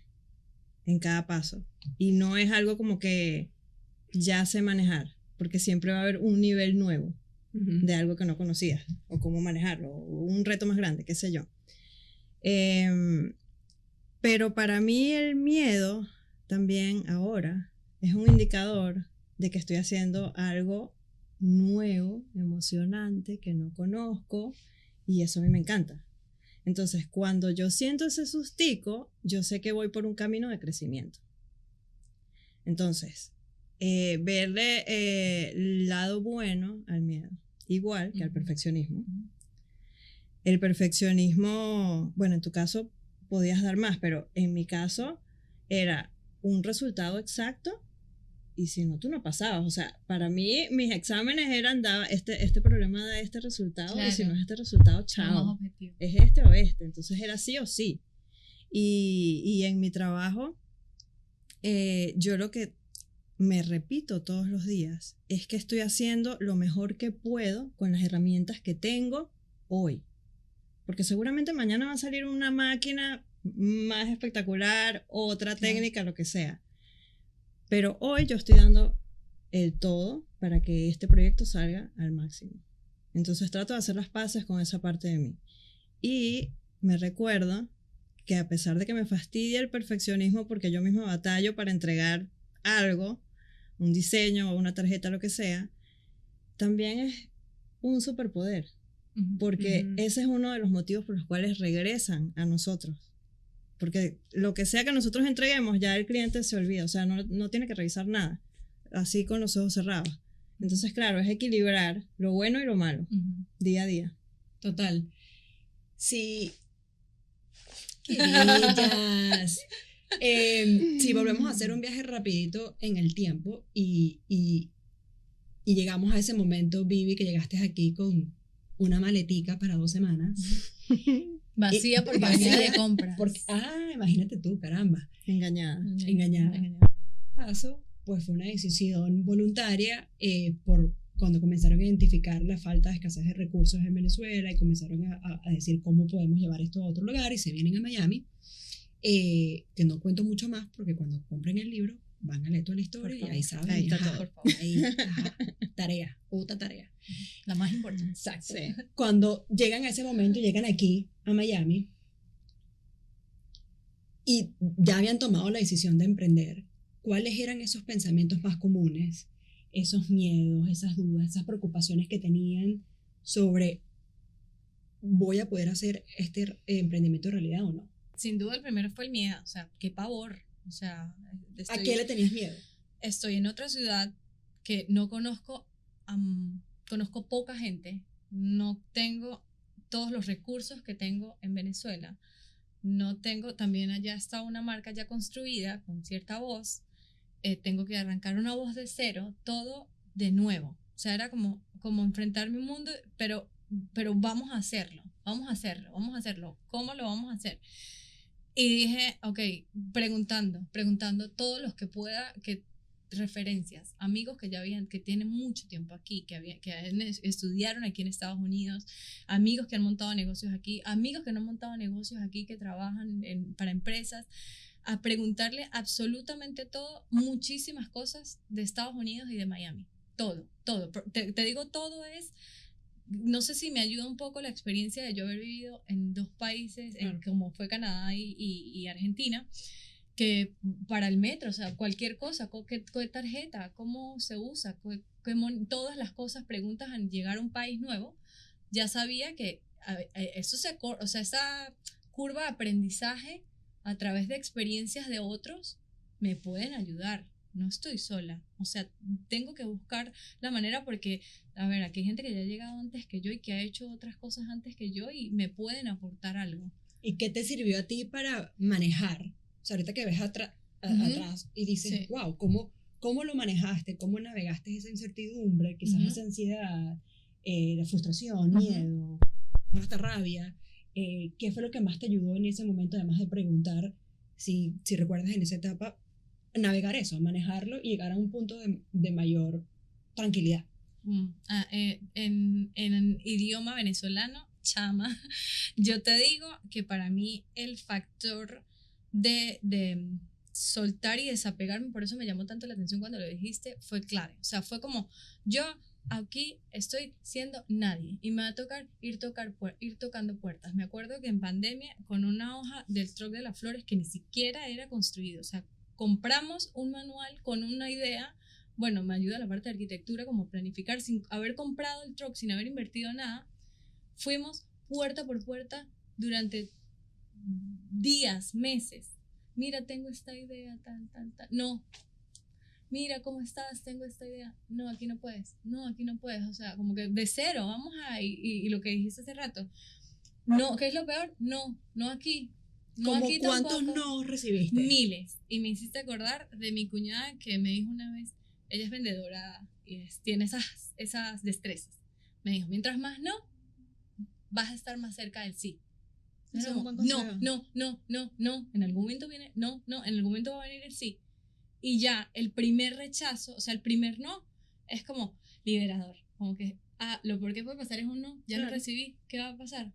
en cada paso. Y no es algo como que ya sé manejar, porque siempre va a haber un nivel nuevo de algo que no conocías, o cómo manejarlo, o un reto más grande, qué sé yo. Pero para mí el miedo también ahora es un indicador de que estoy haciendo algo nuevo, emocionante, que no conozco, y eso a mí me encanta. Entonces, cuando yo siento ese sustico, yo sé que voy por un camino de crecimiento. Entonces, verle el lado bueno al miedo, igual que al perfeccionismo. El perfeccionismo, bueno, en tu caso podías dar más, pero en mi caso era un resultado exacto y si no, tú no pasabas. O sea, para mí mis exámenes eran, daba este problema da este resultado, claro. Y si no es este resultado, chao. Es este o este. Entonces era sí o sí. Y en mi trabajo, yo lo que me repito todos los días es que estoy haciendo lo mejor que puedo con las herramientas que tengo hoy. Porque seguramente mañana va a salir una máquina más espectacular, otra técnica, lo que sea. Pero hoy yo estoy dando el todo para que este proyecto salga al máximo. Entonces trato de hacer las paces con esa parte de mí. Y me recuerdo que a pesar de que me fastidia el perfeccionismo porque yo misma batallo para entregar algo, un diseño o una tarjeta, lo que sea, también es un superpoder. Porque ese es uno de los motivos por los cuales regresan a nosotros. Porque lo que sea que nosotros entreguemos, ya el cliente se olvida. O sea, no tiene que revisar nada. Así con los ojos cerrados. Entonces, claro, es equilibrar lo bueno y lo malo. Día a día. Total. Sí. Querillas. Si volvemos a hacer un viaje rapidito en el tiempo y llegamos a ese momento, Vivi, que llegaste aquí con una maletica para 2 semanas. Vacía porque venía de compras. Imagínate tú, caramba. Engañada. Caso, pues fue una decisión voluntaria por cuando comenzaron a identificar la falta de escasez de recursos en Venezuela y comenzaron a decir cómo podemos llevar esto a otro lugar y se vienen a Miami. Que no cuento mucho más porque cuando compren el libro van a leer toda la historia y ahí saben. Ahí está todo. Por favor. Ahí, otra tarea. La más importante. Exacto. Sí. Cuando llegan a ese momento, llegan aquí a Miami y ya habían tomado la decisión de emprender, ¿cuáles eran esos pensamientos más comunes, esos miedos, esas dudas, esas preocupaciones que tenían sobre voy a poder hacer este emprendimiento realidad o no? Sin duda el primero fue el miedo, o sea, qué pavor. O sea, ¿a qué le tenías miedo? Estoy en otra ciudad que no conozco, conozco poca gente, no tengo todos los recursos que tengo en Venezuela, no tengo, también allá está una marca ya construida con cierta voz, tengo que arrancar una voz de cero, todo de nuevo. O sea, era como enfrentar mi mundo, pero vamos a hacerlo, ¿cómo lo vamos a hacer? Y dije, ok, preguntando todos los que pueda, que referencias, amigos que ya habían, que tienen mucho tiempo aquí, que estudiaron aquí en Estados Unidos, amigos que han montado negocios aquí, amigos que no han montado negocios aquí, que trabajan para empresas, a preguntarle absolutamente todo, muchísimas cosas de Estados Unidos y de Miami, todo. Te digo todo es... No sé si me ayuda un poco la experiencia de yo haber vivido en 2 países, como fue Canadá y Argentina, que para el metro, o sea, cualquier cosa, qué tarjeta, cómo se usa, todas las cosas, preguntas al llegar a un país nuevo, ya sabía que eso o sea, esa curva de aprendizaje a través de experiencias de otros me pueden ayudar. No estoy sola, o sea, tengo que buscar la manera porque, a ver, aquí hay gente que ya ha llegado antes que yo y que ha hecho otras cosas antes que yo y me pueden aportar algo. ¿Y qué te sirvió a ti para manejar? O sea, ahorita que ves atrás y dices, sí. Wow, ¿cómo lo manejaste? ¿Cómo navegaste esa incertidumbre, quizás esa ansiedad, la frustración, miedo, hasta rabia? ¿Qué fue lo que más te ayudó en ese momento, además de preguntar, si recuerdas en esa etapa, navegar eso, manejarlo y llegar a un punto de mayor tranquilidad? En idioma venezolano, chama, yo te digo que para mí el factor de soltar y desapegarme, por eso me llamó tanto la atención cuando lo dijiste, fue clave. O sea, fue como, yo aquí estoy siendo nadie y me va a tocar ir tocando puertas. Me acuerdo que en pandemia, con una hoja del truck de las flores que ni siquiera era construido, o sea, compramos un manual con una idea. Bueno, me ayuda la parte de arquitectura, como planificar, sin haber comprado el truck, sin haber invertido nada. Fuimos puerta por puerta durante días, meses. Mira, tengo esta idea, tal. No. Mira, ¿cómo estás? Tengo esta idea. No, aquí no puedes. No, aquí no puedes. O sea, como que de cero, vamos a... Y lo que dijiste hace rato. No, ¿qué es lo peor? No aquí. No aquí ¿Cuántos tampoco. no recibiste? Miles. Y me hiciste acordar de mi cuñada que me dijo una vez, ella es vendedora y tiene esas destrezas. Me dijo, mientras más no, vas a estar más cerca del sí. Eso es un buen No, en algún momento viene, en algún momento va a venir el sí. Y ya, el primer rechazo, o sea, el primer no, es como liberador. Como que, lo peor que puede pasar es un no, ya Claro. lo recibí, ¿qué va a pasar?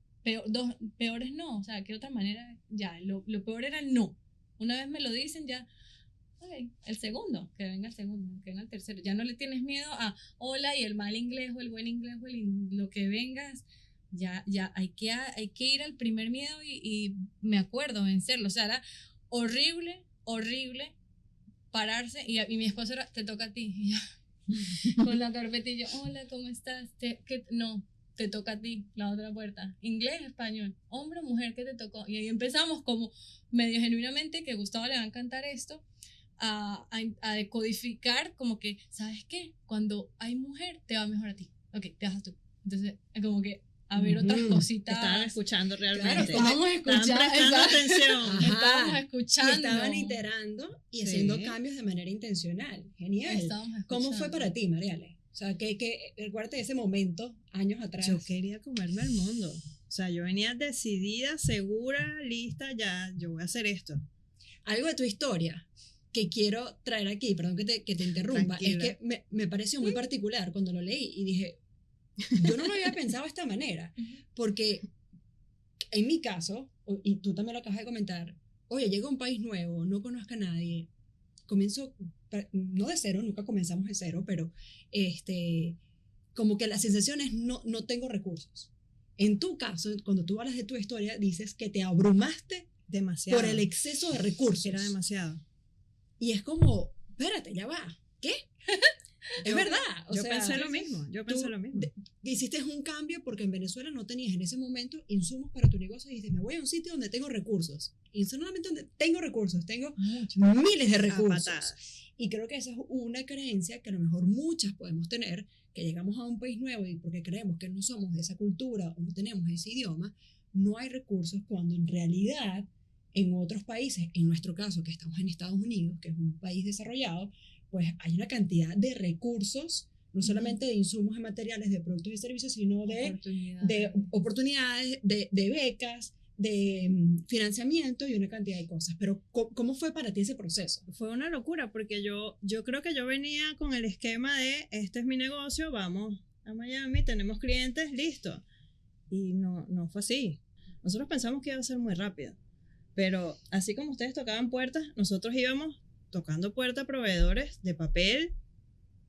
Peores no, o sea, ¿qué otra manera? Ya, lo peor era el no. Una vez me lo dicen, ya, ok, el segundo, que venga el segundo, que venga el tercero. Ya no le tienes miedo a hola y el mal inglés o el buen inglés o lo que vengas. Ya hay que ir al primer miedo y me acuerdo vencerlo. O sea, era horrible pararse y mi esposo era, te toca a ti. Y yo, con la carpetilla, hola, ¿cómo estás? No, te toca a ti, la otra puerta. Inglés, español, hombre o mujer, ¿qué te tocó? Y ahí empezamos como medio genuinamente, que a Gustavo le va a encantar esto, a decodificar como que, ¿sabes qué? Cuando hay mujer, te va mejor a ti. Ok, te vas tú. Entonces, como que a ver otras cositas. Estaban escuchando Claro, realmente. Estábamos Estaban escuchando. prestando exacto. atención. Ajá. Estábamos Y escuchando. estaban iterando y Sí. haciendo cambios de manera intencional. Genial. Estábamos ¿Cómo fue escuchando. para ti, Mariale? O sea, recuérdate de ese momento, años atrás. Yo quería comerme el mundo. O sea, yo venía decidida, segura, lista, ya, yo voy a hacer esto. Algo de tu historia que quiero traer aquí, perdón que te interrumpa, Tranquila. es que me pareció muy particular cuando lo leí y dije, yo no lo había pensado de esta manera, porque en mi caso, y tú también lo acabas de comentar, oye, llego a un país nuevo, no conozco a nadie, comienzo, no de cero, nunca comenzamos de cero, pero como que la sensación es no tengo recursos. En tu caso, cuando tú hablas de tu historia, dices que te abrumaste Demasiado. por el exceso de recursos. Era demasiado. Y es como, espérate, ya va, ¿qué? Es Yo- verdad. O Yo sea, pensé lo mismo. Yo pensé tú lo mismo. hiciste un cambio porque en Venezuela no tenías en ese momento insumos para tu negocio y dices, me voy a un sitio donde tengo recursos. Y no solamente donde tengo recursos, tengo Mucho. miles de A recursos. patadas. Y creo que esa es una creencia que a lo mejor muchas podemos tener, que llegamos a un país nuevo y porque creemos que no somos de esa cultura o no tenemos ese idioma, no hay recursos cuando en realidad en otros países, en nuestro caso que estamos en Estados Unidos, que es un país desarrollado, pues hay una cantidad de recursos, no solamente de insumos y materiales, de productos y servicios, sino de oportunidades, de becas, de financiamiento y una cantidad de cosas. Pero ¿cómo fue para ti ese proceso? Fue una locura porque yo creo que yo venía con el esquema de este es mi negocio, vamos a Miami, tenemos clientes, listo. Y no fue así. Nosotros pensamos que iba a ser muy rápido. Pero así como ustedes tocaban puertas, nosotros íbamos tocando puertas a proveedores de papel,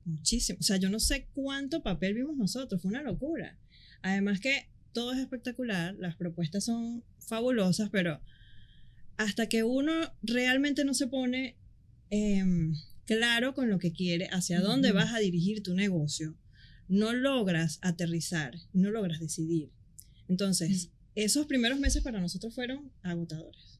muchísimo. O sea, yo no sé cuánto papel vimos nosotros, fue una locura. Además que todo es espectacular, las propuestas son fabulosas, pero hasta que uno realmente no se pone claro con lo que quiere, hacia dónde vas a dirigir tu negocio, no logras aterrizar, no logras decidir. Entonces, esos primeros meses para nosotros fueron agotadores.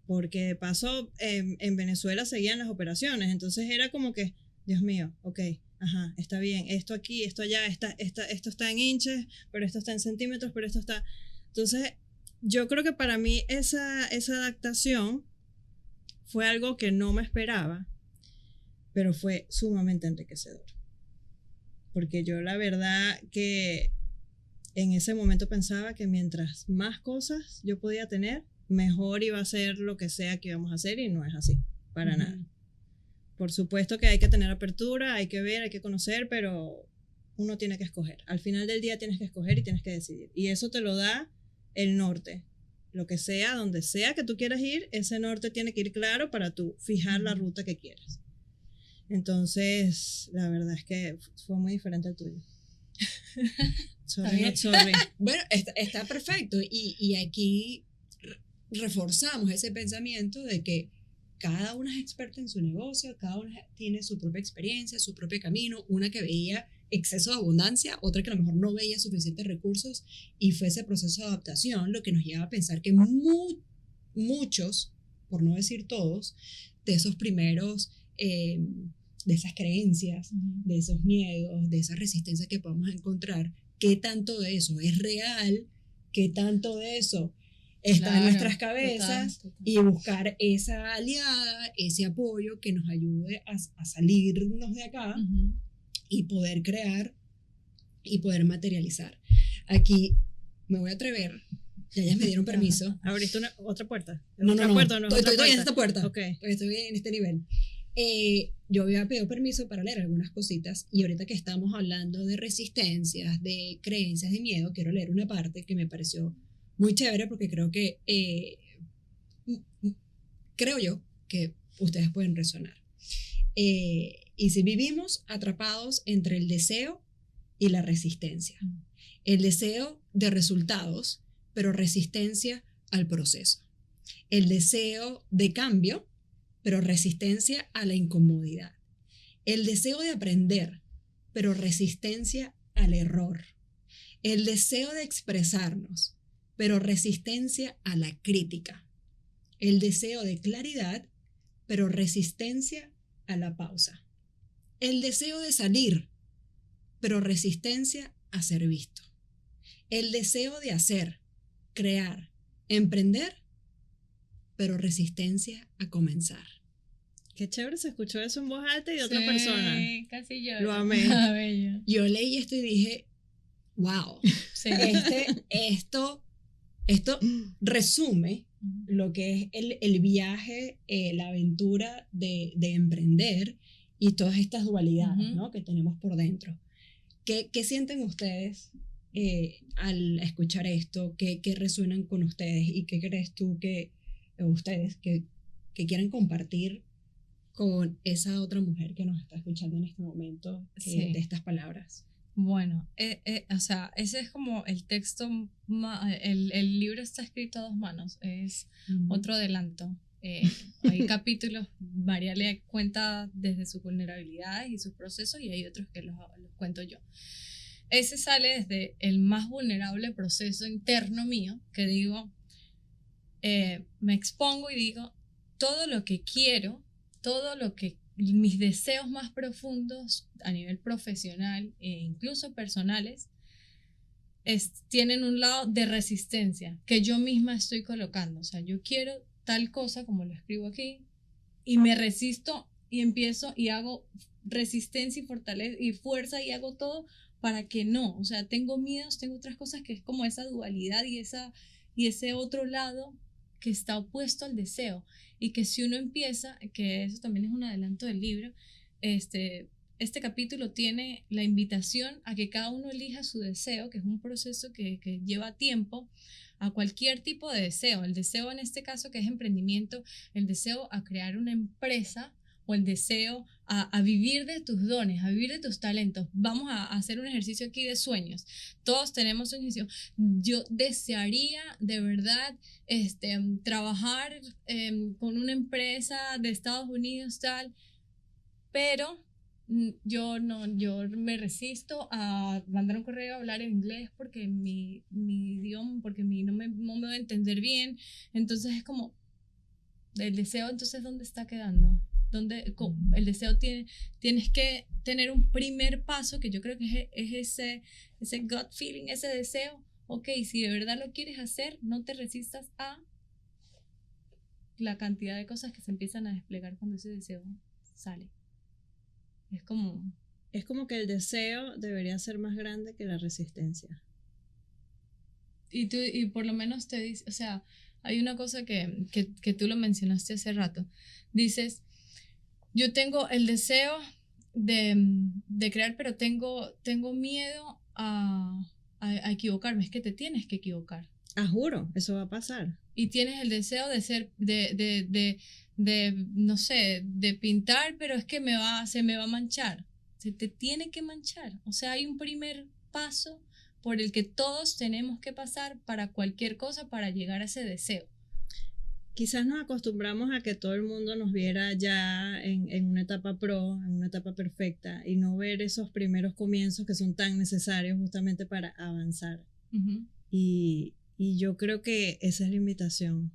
Porque de paso en Venezuela seguían las operaciones, entonces era como que, Dios mío, ok, ajá, está bien, esto aquí, esto allá, esto está en inches, pero esto está en centímetros, pero esto está... Entonces, yo creo que para mí esa adaptación fue algo que no me esperaba, pero fue sumamente enriquecedor. Porque yo la verdad que en ese momento pensaba que mientras más cosas yo podía tener, mejor iba a ser lo que sea que íbamos a hacer, y no es así, para nada. Por supuesto que hay que tener apertura, hay que ver, hay que conocer, pero uno tiene que escoger. Al final del día tienes que escoger y tienes que decidir. Y eso te lo da el norte. lo que sea, donde sea que tú quieras ir, ese norte tiene que ir claro para tú fijar la ruta que quieras. Entonces, la verdad es que fue muy diferente al tuyo. Sorry. Bueno, está perfecto. Y aquí reforzamos ese pensamiento de que cada una es experta en su negocio, cada una tiene su propia experiencia, su propio camino, una que veía exceso de abundancia, otra que a lo mejor no veía suficientes recursos, y fue ese proceso de adaptación lo que nos lleva a pensar que muchos, por no decir todos, de esos primeros, de esas creencias, de esos miedos, de esa resistencia que podemos encontrar, ¿qué tanto de eso es real? ¿Qué tanto de eso está en nuestras cabezas? Total. Y buscar esa aliada, ese apoyo que nos ayude a salirnos de acá y poder crear y poder materializar. Aquí me voy a atrever, ya me dieron permiso. ¿Abriste otra puerta? No. Estoy en esta puerta. Okay. Estoy en este nivel. Yo había pedido permiso para leer algunas cositas, y ahorita que estamos hablando de resistencias, de creencias, de miedo, quiero leer una parte que me pareció muy chévere, porque creo yo que ustedes pueden resonar. Y si vivimos atrapados entre el deseo y la resistencia, el deseo de resultados, pero resistencia al proceso, el deseo de cambio, pero resistencia a la incomodidad, el deseo de aprender, pero resistencia al error, el deseo de expresarnos, pero resistencia a la crítica, el deseo de claridad, pero resistencia a la pausa, el deseo de salir, pero resistencia a ser visto, el deseo de hacer, crear, emprender, pero resistencia a comenzar. Qué chévere se escuchó eso en voz alta y de otra persona. Sí, casi yo. Lo amé. Yo leí esto y dije, wow, sí. Esto resume lo que es el viaje, la aventura de emprender y todas estas dualidades, ¿no?, que tenemos por dentro. ¿Qué sienten ustedes al escuchar esto? ¿Qué resuenan con ustedes? ¿Y qué crees tú que ustedes que quieren compartir con esa otra mujer que nos está escuchando en este momento de estas palabras? Bueno, o sea, ese es como el texto, el libro está escrito a dos manos, es otro adelanto. Hay capítulos, María le cuenta desde sus vulnerabilidades y sus procesos, y hay otros que los cuento yo. Ese sale desde el más vulnerable proceso interno mío, que digo, me expongo y digo, todo lo que quiero, todo lo que mis deseos más profundos a nivel profesional e incluso personales tienen un lado de resistencia que yo misma estoy colocando. O sea, yo quiero tal cosa, como lo escribo aquí, y me resisto y empiezo y hago resistencia y fortaleza y fuerza y hago todo para que no. O sea, tengo miedos, tengo otras cosas que es como esa dualidad y ese otro lado que está opuesto al deseo, y que si uno empieza, que eso también es un adelanto del libro, este capítulo tiene la invitación a que cada uno elija su deseo, que es un proceso que lleva tiempo, a cualquier tipo de deseo. El deseo en este caso, que es emprendimiento, el deseo a crear una empresa, o el deseo a vivir de tus dones, a vivir de tus talentos. Vamos a hacer un ejercicio aquí de sueños. Todos tenemos sueños. Yo desearía de verdad trabajar con una empresa de Estados Unidos, tal, pero yo me resisto a mandar un correo, a hablar en inglés, porque mi idioma, porque no me voy a entender bien. Entonces es como, el deseo, entonces, ¿dónde está quedando? Donde el deseo tienes que tener un primer paso, que yo creo que es ese gut feeling, ese deseo. Ok, si de verdad lo quieres hacer, no te resistas a la cantidad de cosas que se empiezan a desplegar cuando ese deseo sale. Es como que el deseo debería ser más grande que la resistencia. Y por lo menos te dice, o sea, hay una cosa que tú lo mencionaste hace rato. Dices, yo tengo el deseo de crear, pero tengo miedo a equivocarme. Es que te tienes que equivocar. Juro, eso va a pasar. Y tienes el deseo de ser, no sé, de pintar, pero es que se me va a manchar. Se te tiene que manchar. O sea, hay un primer paso por el que todos tenemos que pasar para cualquier cosa, para llegar a ese deseo. Quizás nos acostumbramos a que todo el mundo nos viera ya en una etapa pro, en una etapa perfecta, y no ver esos primeros comienzos que son tan necesarios justamente para avanzar. Uh-huh. Y yo creo que esa es la invitación,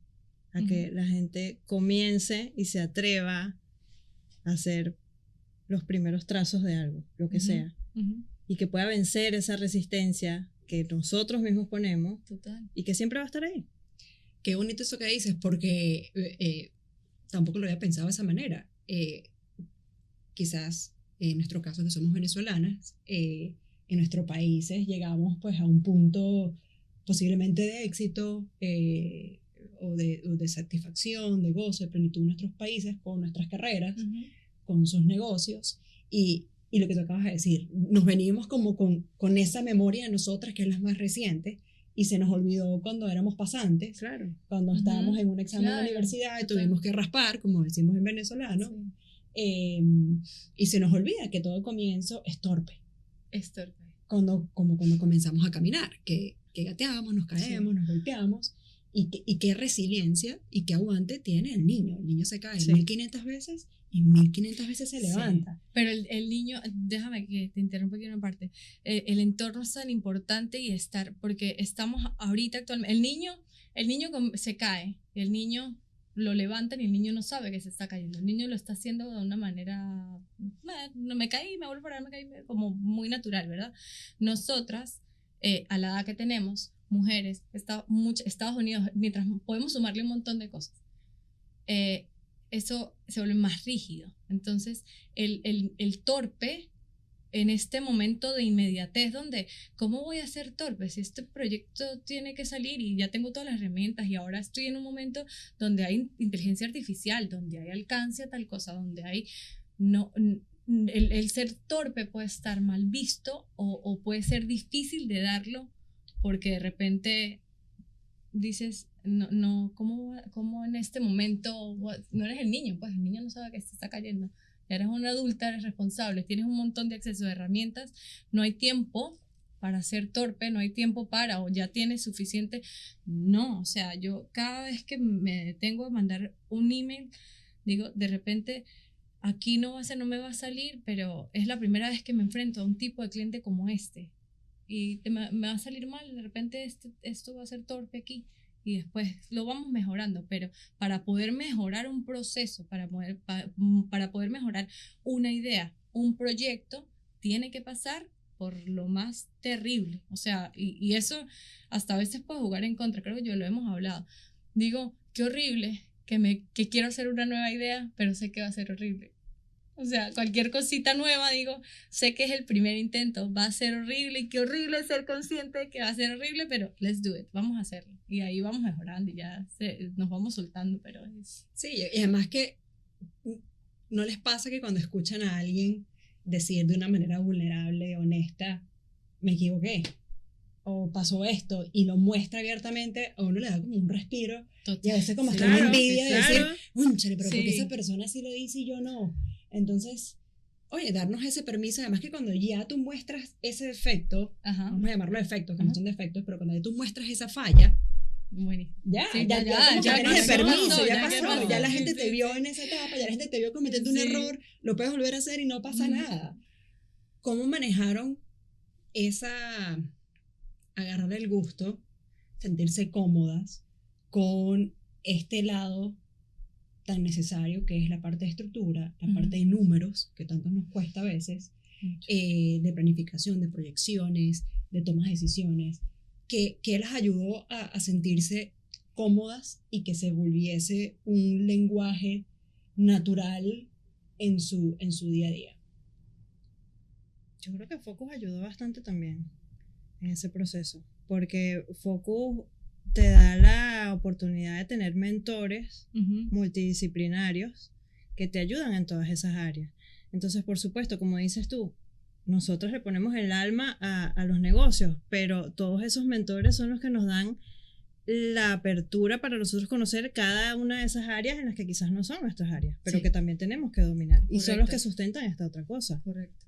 a que la gente comience y se atreva a hacer los primeros trazos de algo, lo que sea, y que pueda vencer esa resistencia que nosotros mismos ponemos. Total. Y que siempre va a estar ahí. Qué bonito eso que dices, porque tampoco lo había pensado de esa manera. Quizás en nuestro caso, que somos venezolanas, en nuestros países llegamos pues a un punto posiblemente de éxito o de satisfacción, de gozo, de plenitud en nuestros países con nuestras carreras, con sus negocios, y lo que tú acabas de decir, nos venimos como con esa memoria de nosotras, que es la más reciente, y se nos olvidó cuando éramos pasantes, Claro. cuando estábamos en un examen de universidad y tuvimos que raspar, como decimos en venezolano, y se nos olvida que todo comienzo es torpe. Es torpe. Cuando comenzamos a caminar, que gateamos, nos caemos, nos golpeamos, y qué resiliencia y qué aguante tiene el niño. El niño se cae 1500 veces y 1500 veces se levanta. Pero el niño, déjame que te interrumpa aquí una parte, el entorno es tan importante y porque estamos ahorita actualmente, el niño se cae, el niño lo levantan y el niño no sabe que se está cayendo, el niño lo está haciendo de una manera, no me caí, me vuelvo a parar, me caí, como muy natural, ¿verdad? Nosotras, a la edad que tenemos, mujeres, Estados Unidos, mientras podemos sumarle un montón de cosas, eso se vuelve más rígido. Entonces, el torpe, en este momento de inmediatez, donde, ¿cómo voy a ser torpe si este proyecto tiene que salir y ya tengo todas las herramientas y ahora estoy en un momento donde hay inteligencia artificial, donde hay alcance a tal cosa, donde hay... El ser torpe puede estar mal visto o puede ser difícil de darlo porque de repente dices, no, ¿cómo en este momento no eres el niño? Pues el niño no sabe que se está cayendo. Ya eres una adulta, eres responsable, tienes un montón de acceso a herramientas, no hay tiempo para ser torpe, no hay tiempo o ya tienes suficiente. No, o sea, yo cada vez que me detengo a mandar un email, digo, de repente, aquí no me va a salir, pero es la primera vez que me enfrento a un tipo de cliente como este. Y me va a salir mal, de repente esto va a ser torpe aquí. Y después lo vamos mejorando, pero para poder mejorar un proceso, para poder mejorar una idea, un proyecto, tiene que pasar por lo más terrible. O sea, y eso hasta a veces puede jugar en contra, creo que yo lo hemos hablado. Digo, qué horrible que quiero hacer una nueva idea, pero sé que va a ser horrible. O sea, cualquier cosita nueva, digo, sé que es el primer intento, va a ser horrible y qué horrible ser consciente de que va a ser horrible, pero let's do it, vamos a hacerlo. Y ahí vamos mejorando y ya nos vamos soltando, pero es... Sí, y además que no les pasa que cuando escuchan a alguien decir de una manera vulnerable, honesta, me equivoqué, o pasó esto, y lo muestra abiertamente, a uno le da como un respiro. Total. Y a veces como hasta una envidia de decir, únchale, pero ¿por qué esa persona sí lo dice y yo no? Entonces, oye, darnos ese permiso, además que cuando ya tú muestras ese defecto, vamos a llamarlo defecto, que no son defectos, pero cuando ya tú muestras esa falla, ya tienes el permiso, ya pasó, ya la gente te vio en esa etapa, ya la gente te vio cometiendo un error, lo puedes volver a hacer y no pasa nada. ¿Cómo manejaron agarrar el gusto, sentirse cómodas con este lado tan necesario que es la parte de estructura, la parte de números, que tanto nos cuesta a veces, de planificación, de proyecciones, de tomas de decisiones, que las ayudó a sentirse cómodas y que se volviese un lenguaje natural en su día a día? Yo creo que Focus ayudó bastante también en ese proceso, porque Focus te da la oportunidad de tener mentores multidisciplinarios que te ayudan en todas esas áreas. Entonces, por supuesto, como dices tú, nosotros le ponemos el alma a los negocios, pero todos esos mentores son los que nos dan la apertura para nosotros conocer cada una de esas áreas en las que quizás no son nuestras áreas, pero Sí. que también tenemos que dominar. Y son los Correcto. que sustentan esta otra cosa. Correcto.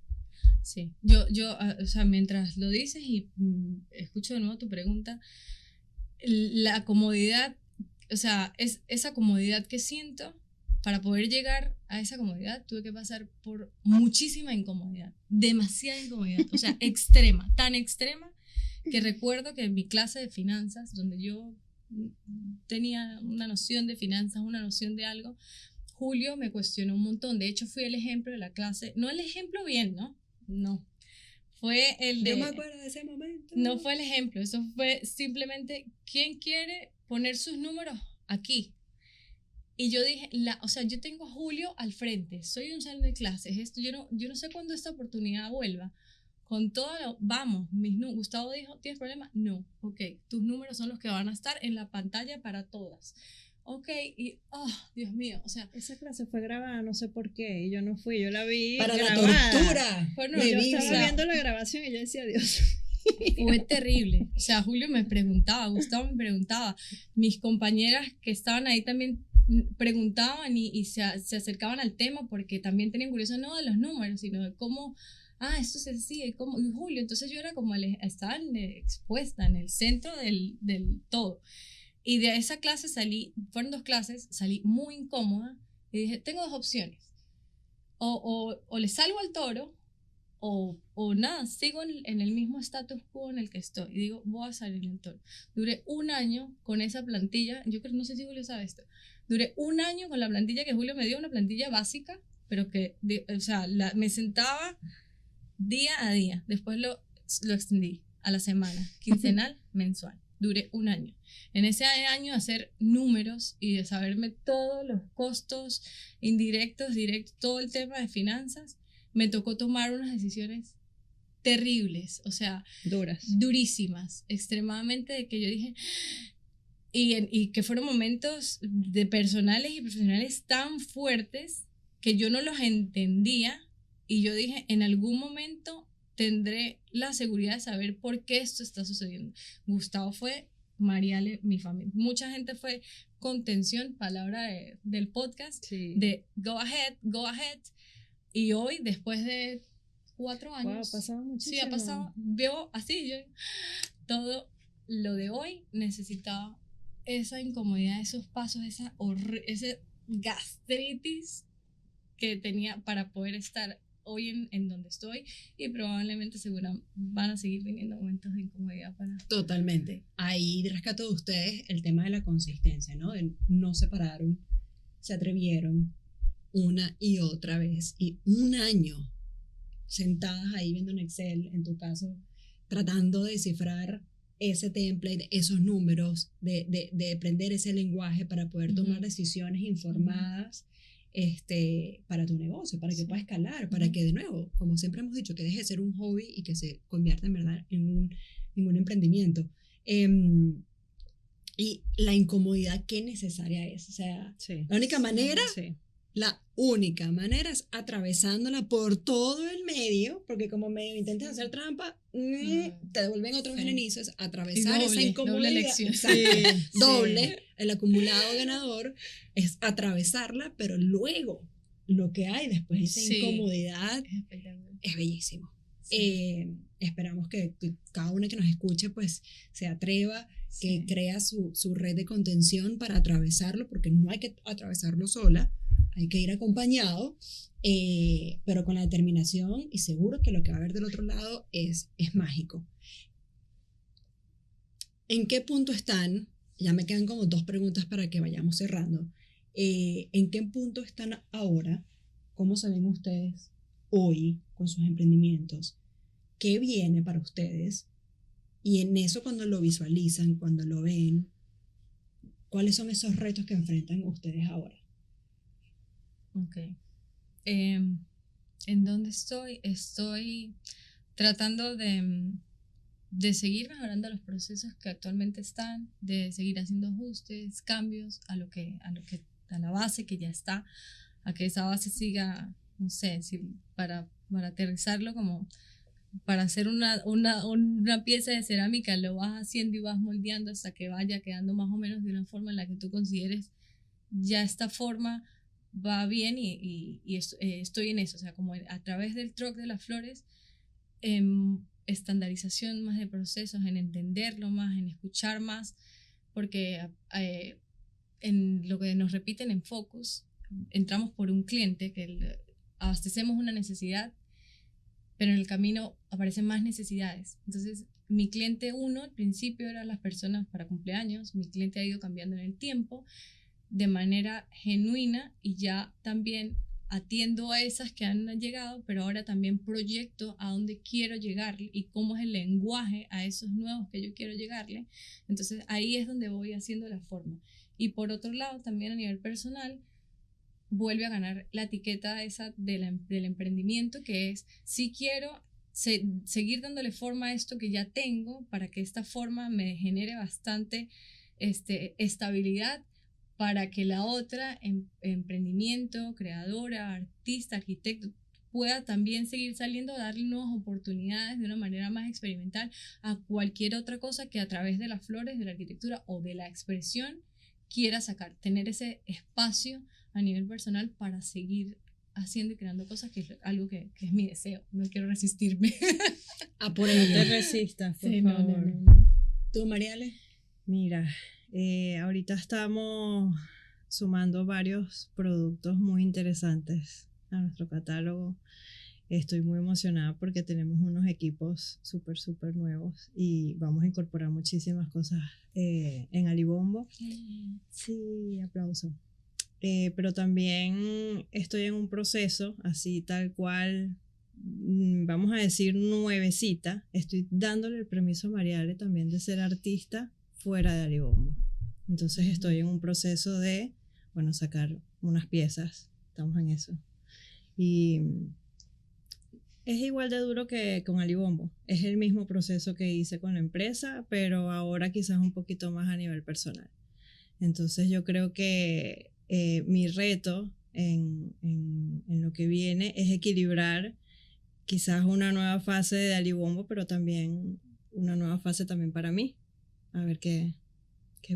Sí, o sea, mientras lo dices y escucho de nuevo tu pregunta, la comodidad, o sea, es esa comodidad que siento, para poder llegar a esa comodidad tuve que pasar por muchísima incomodidad, demasiada incomodidad, o sea, extrema, tan extrema que recuerdo que en mi clase de finanzas, donde yo tenía una noción de finanzas, una noción de algo, Julio me cuestionó un montón. De hecho, fui el ejemplo de la clase, no el ejemplo bien, ¿no? No. Fue el de... Yo me acuerdo de ese momento. No fue el ejemplo, eso fue simplemente, ¿quién quiere poner sus números aquí? Y yo dije, o sea, yo tengo a Julio al frente, soy un salón de clases, esto, yo no sé cuándo esta oportunidad vuelva. Con todo, vamos, Gustavo dijo, ¿tienes problema? No, ok, tus números son los que van a estar en la pantalla para todas. Ok, y, Dios mío, o sea. Esa clase fue grabada, no sé por qué, y yo no fui, yo la vi Para grabada. la tortura. Bueno, Y yo de estaba Biblia. viendo la grabación y yo decía, Dios. Fue terrible. O sea, Julio me preguntaba, Gustavo me preguntaba, mis compañeras que estaban ahí también preguntaban y se acercaban al tema porque también tenían curiosidad no de los números, sino de cómo, esto se decía y cómo, y Julio, entonces yo era como, estaba expuesta en el centro del todo. Y de esa clase fueron 2 clases, salí muy incómoda y dije, tengo 2 opciones, o le salgo al toro, o nada, sigo en el mismo status quo en el que estoy. Y digo, voy a salir en toro. Duré 1 año con esa plantilla. Yo creo, no sé si Julio sabe esto. Duré 1 año con la plantilla que Julio me dio, una plantilla básica, pero que, o sea, me sentaba día a día. Después lo extendí a la semana, quincenal, mensual. Duré 1 año. En ese año hacer números y de saberme todos los costos indirectos, directos, todo el tema de finanzas, me tocó tomar unas decisiones terribles, o sea, durísimas, extremadamente, de que yo dije, y que fueron momentos de personales y profesionales tan fuertes que yo no los entendía, y yo dije, en algún momento tendré la seguridad de saber por qué esto está sucediendo. Gustavo fue, Mariale, mi familia, mucha gente fue contención, palabra del podcast, Sí. de go ahead, y hoy, después de 4 años, Wow, ha pasado muchísimo. sí, ha pasado, veo así, yo, todo lo de hoy necesitaba esa incomodidad, esos pasos, ese gastritis que tenía para poder estar hoy en donde estoy, y probablemente seguro van a seguir viniendo momentos de incomodidad para... Totalmente. Ahí rescato de ustedes el tema de la consistencia, ¿no? De no se pararon, se atrevieron una y otra vez, y 1 año sentadas ahí viendo un Excel, en tu caso, tratando de descifrar ese template, esos números, de aprender ese lenguaje para poder tomar decisiones informadas para tu negocio, para que pueda escalar, para que, de nuevo, como siempre hemos dicho, que deje de ser un hobby y que se convierta en verdad en un emprendimiento. Y la incomodidad, qué necesaria es. O sea, Sí. la única manera... Sí. La única manera es atravesándola por todo el medio, porque como medio intentas hacer trampa, te devuelven otra vez al inicio, es atravesar esa incomodidad. Doble lección. Exacto. Sí, Doble, sí. el acumulado ganador es atravesarla, pero luego lo que hay después de esa Sí. incomodidad Es espectacular. es bellísimo. Sí. Esperamos que cada una que nos escuche pues se atreva, que Sí. crea su red de contención para atravesarlo, porque no hay que atravesarlo sola, hay que ir acompañado, pero con la determinación, y seguro que lo que va a haber del otro lado es mágico. ¿En qué punto están? Ya me quedan como 2 preguntas para que vayamos cerrando. ¿En qué punto están ahora? ¿Cómo se ven ustedes hoy con sus emprendimientos? ¿Qué viene para ustedes? Y en eso, cuando lo visualizan, cuando lo ven, ¿cuáles son esos retos que enfrentan ustedes ahora? Ok. ¿En dónde estoy? Estoy tratando de seguir mejorando los procesos que actualmente están, de seguir haciendo ajustes, cambios a la base que ya está, a que esa base siga, no sé, para aterrizarlo como para hacer una pieza de cerámica lo vas haciendo y vas moldeando hasta que vaya quedando más o menos de una forma en la que tú consideres ya esta forma va bien y estoy en eso, o sea, como a través del truck de las flores, estandarización más de procesos, en entenderlo más, en escuchar más, porque en lo que nos repiten en Focus, entramos por un cliente que abastecemos una necesidad, pero en el camino aparecen más necesidades. Entonces, mi cliente 1 al principio eran las personas para cumpleaños, mi cliente ha ido cambiando en el tiempo de manera genuina y ya también atiendo a esas que han llegado, pero ahora también proyecto a dónde quiero llegarle y cómo es el lenguaje a esos nuevos que yo quiero llegarle. Entonces, ahí es donde voy haciendo la forma. Y por otro lado, también a nivel personal, vuelve a ganar la etiqueta esa del emprendimiento, que es, si quiero seguir dándole forma a esto que ya tengo, para que esta forma me genere bastante estabilidad, para que la otra, emprendimiento, creadora, artista, arquitecto, pueda también seguir saliendo, darle nuevas oportunidades de una manera más experimental a cualquier otra cosa que a través de las flores, de la arquitectura o de la expresión quiera sacar, tener ese espacio a nivel personal para seguir haciendo y creando cosas, que es algo que es mi deseo, no quiero resistirme. No te resistas, por favor. No. ¿Tú, Mariale? Mira, ahorita estamos sumando varios productos muy interesantes a nuestro catálogo. Estoy muy emocionada porque tenemos unos equipos súper nuevos y vamos a incorporar muchísimas cosas en Alibombo. Sí, aplauso. Pero también estoy en un proceso así tal cual, vamos a decir nuevecita. Estoy dándole el permiso a Mariale también de ser artista fuera de Alibombo. Entonces estoy en un proceso de, bueno, sacar unas piezas. Estamos en eso. Y es igual de duro que con Alibombo. Es el mismo proceso que hice con la empresa, pero ahora quizás un poquito más a nivel personal. Entonces yo creo que mi reto en lo que viene es equilibrar quizás una nueva fase de Alibombo, pero también una nueva fase también para mí. A ver qué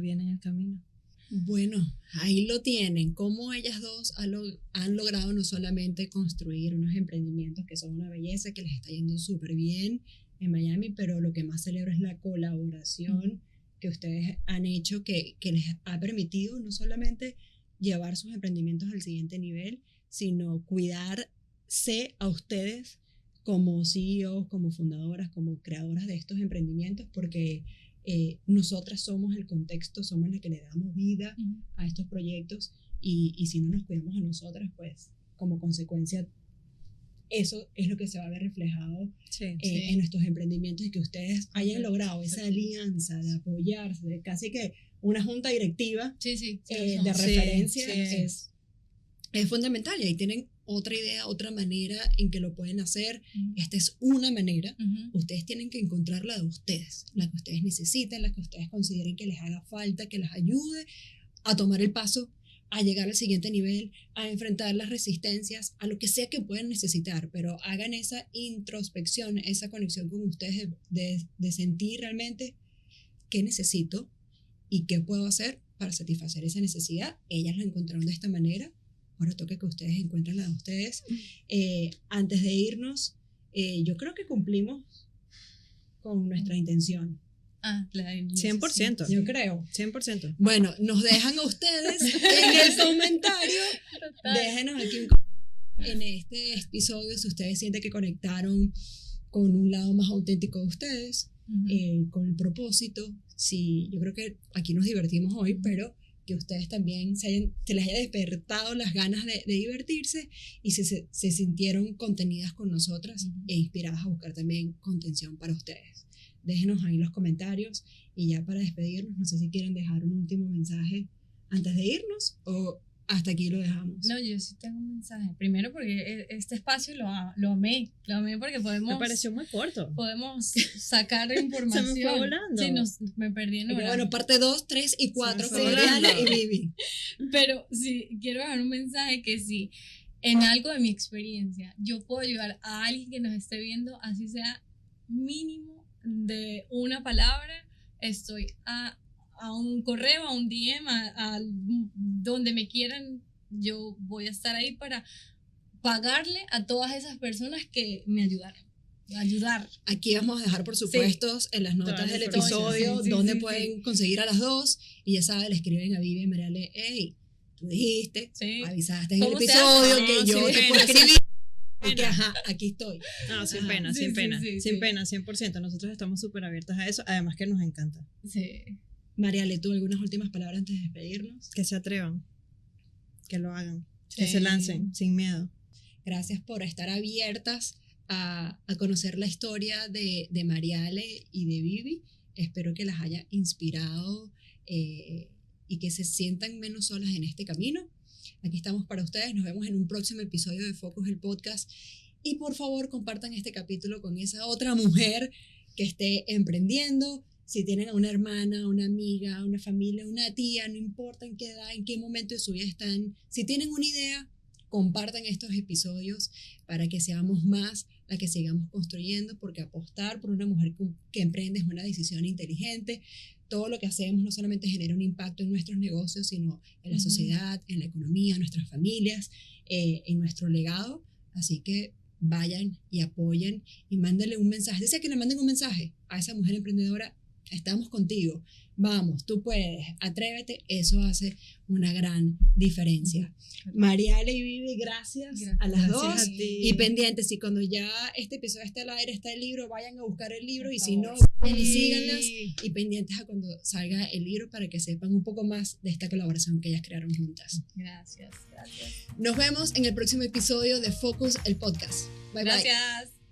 viene en el camino. Bueno, ahí lo tienen, cómo ellas dos han logrado no solamente construir unos emprendimientos que son una belleza, que les está yendo súper bien en Miami, pero lo que más celebro es la colaboración que ustedes han hecho, que les ha permitido no solamente llevar sus emprendimientos al siguiente nivel, sino cuidarse a ustedes como CEOs, como fundadoras, como creadoras de estos emprendimientos, porque nosotras somos el contexto, somos las que le damos vida a estos proyectos y si no nos cuidamos a nosotras, pues como consecuencia eso es lo que se va a ver reflejado en nuestros emprendimientos y que ustedes hayan logrado esa alianza de apoyarse, de casi que una junta directiva de referencia es fundamental y ahí tienen otra idea, otra manera en que lo pueden hacer. Esta es una manera. Ustedes tienen que encontrar la de ustedes, la que ustedes necesiten, la que ustedes consideren que les haga falta, que les ayude a tomar el paso, a llegar al siguiente nivel, a enfrentar las resistencias, a lo que sea que puedan necesitar, pero hagan esa introspección, esa conexión con ustedes de sentir realmente qué necesito y qué puedo hacer para satisfacer esa necesidad. Ellas lo encontraron de esta manera. Ahora toca que ustedes encuentren la de ustedes. Antes de irnos, yo creo que cumplimos con nuestra intención. La 100%. Yo creo. 100%. Bueno, nos dejan a ustedes en el comentario. Déjenos aquí en este episodio si ustedes sienten que conectaron con un lado más auténtico de ustedes, con el propósito. Sí, yo creo que aquí nos divertimos hoy, pero que ustedes también se les haya despertado las ganas de divertirse y se sintieron contenidas con nosotras e inspiradas a buscar también contención para ustedes. Déjenos ahí los comentarios y ya para despedirnos, no sé si quieren dejar un último mensaje antes de irnos o hasta aquí lo dejamos. No, yo sí tengo un mensaje. Primero porque este espacio lo amé porque podemos... Me pareció muy corto. Podemos sacar información. Se me fue volando. Sí, me perdí en horario. Bueno, parte 2, 3 y 4 con Mariale y Vivi. Pero sí, quiero dejar un mensaje que sí, en algo de mi experiencia, yo puedo ayudar a alguien que nos esté viendo, así sea mínimo de una palabra, estoy a un correo, a un DM, a donde me quieran, yo voy a estar ahí para pagarle a todas esas personas que me ayudaron. Ayudar. Aquí vamos a dejar, por supuesto, en las notas del episodio donde pueden conseguir a las dos. Y ya saben, le escriben a Vivi y Mariale, hey, tú dijiste, avisaste en el episodio que yo te puedo escribir. Y que, ajá, aquí estoy. No, sin pena, sin pena, 100%. Nosotros estamos súper abiertas a eso, además que nos encanta. Sí. Mariale, ¿tú algunas últimas palabras antes de despedirnos? Que se atrevan, que lo hagan, que se lancen sin miedo. Gracias por estar abiertas a conocer la historia de Mariale y de Vivi. Espero que las haya inspirado y que se sientan menos solas en este camino. Aquí estamos para ustedes. Nos vemos en un próximo episodio de Focus, el podcast. Y por favor, compartan este capítulo con esa otra mujer que esté emprendiendo. Si tienen a una hermana, una amiga, una familia, una tía, no importa en qué edad, en qué momento de su vida están. Si tienen una idea, compartan estos episodios para que seamos más la que sigamos construyendo, porque apostar por una mujer que emprende es una decisión inteligente. Todo lo que hacemos no solamente genera un impacto en nuestros negocios, sino en la sociedad, en la economía, en nuestras familias, en nuestro legado. Así que vayan y apoyen y mándenle un mensaje. Dice que le manden un mensaje a esa mujer emprendedora. Estamos contigo, vamos, tú puedes, atrévete, eso hace una gran diferencia. Mariale y Vivi, gracias a las dos y pendientes, y cuando ya este episodio esté al aire, está el libro, vayan a buscar el libro, y si no, síganlas y pendientes a cuando salga el libro para que sepan un poco más de esta colaboración que ellas crearon juntas. Gracias. Nos vemos en el próximo episodio de Focus, el podcast. Bye, gracias. Bye.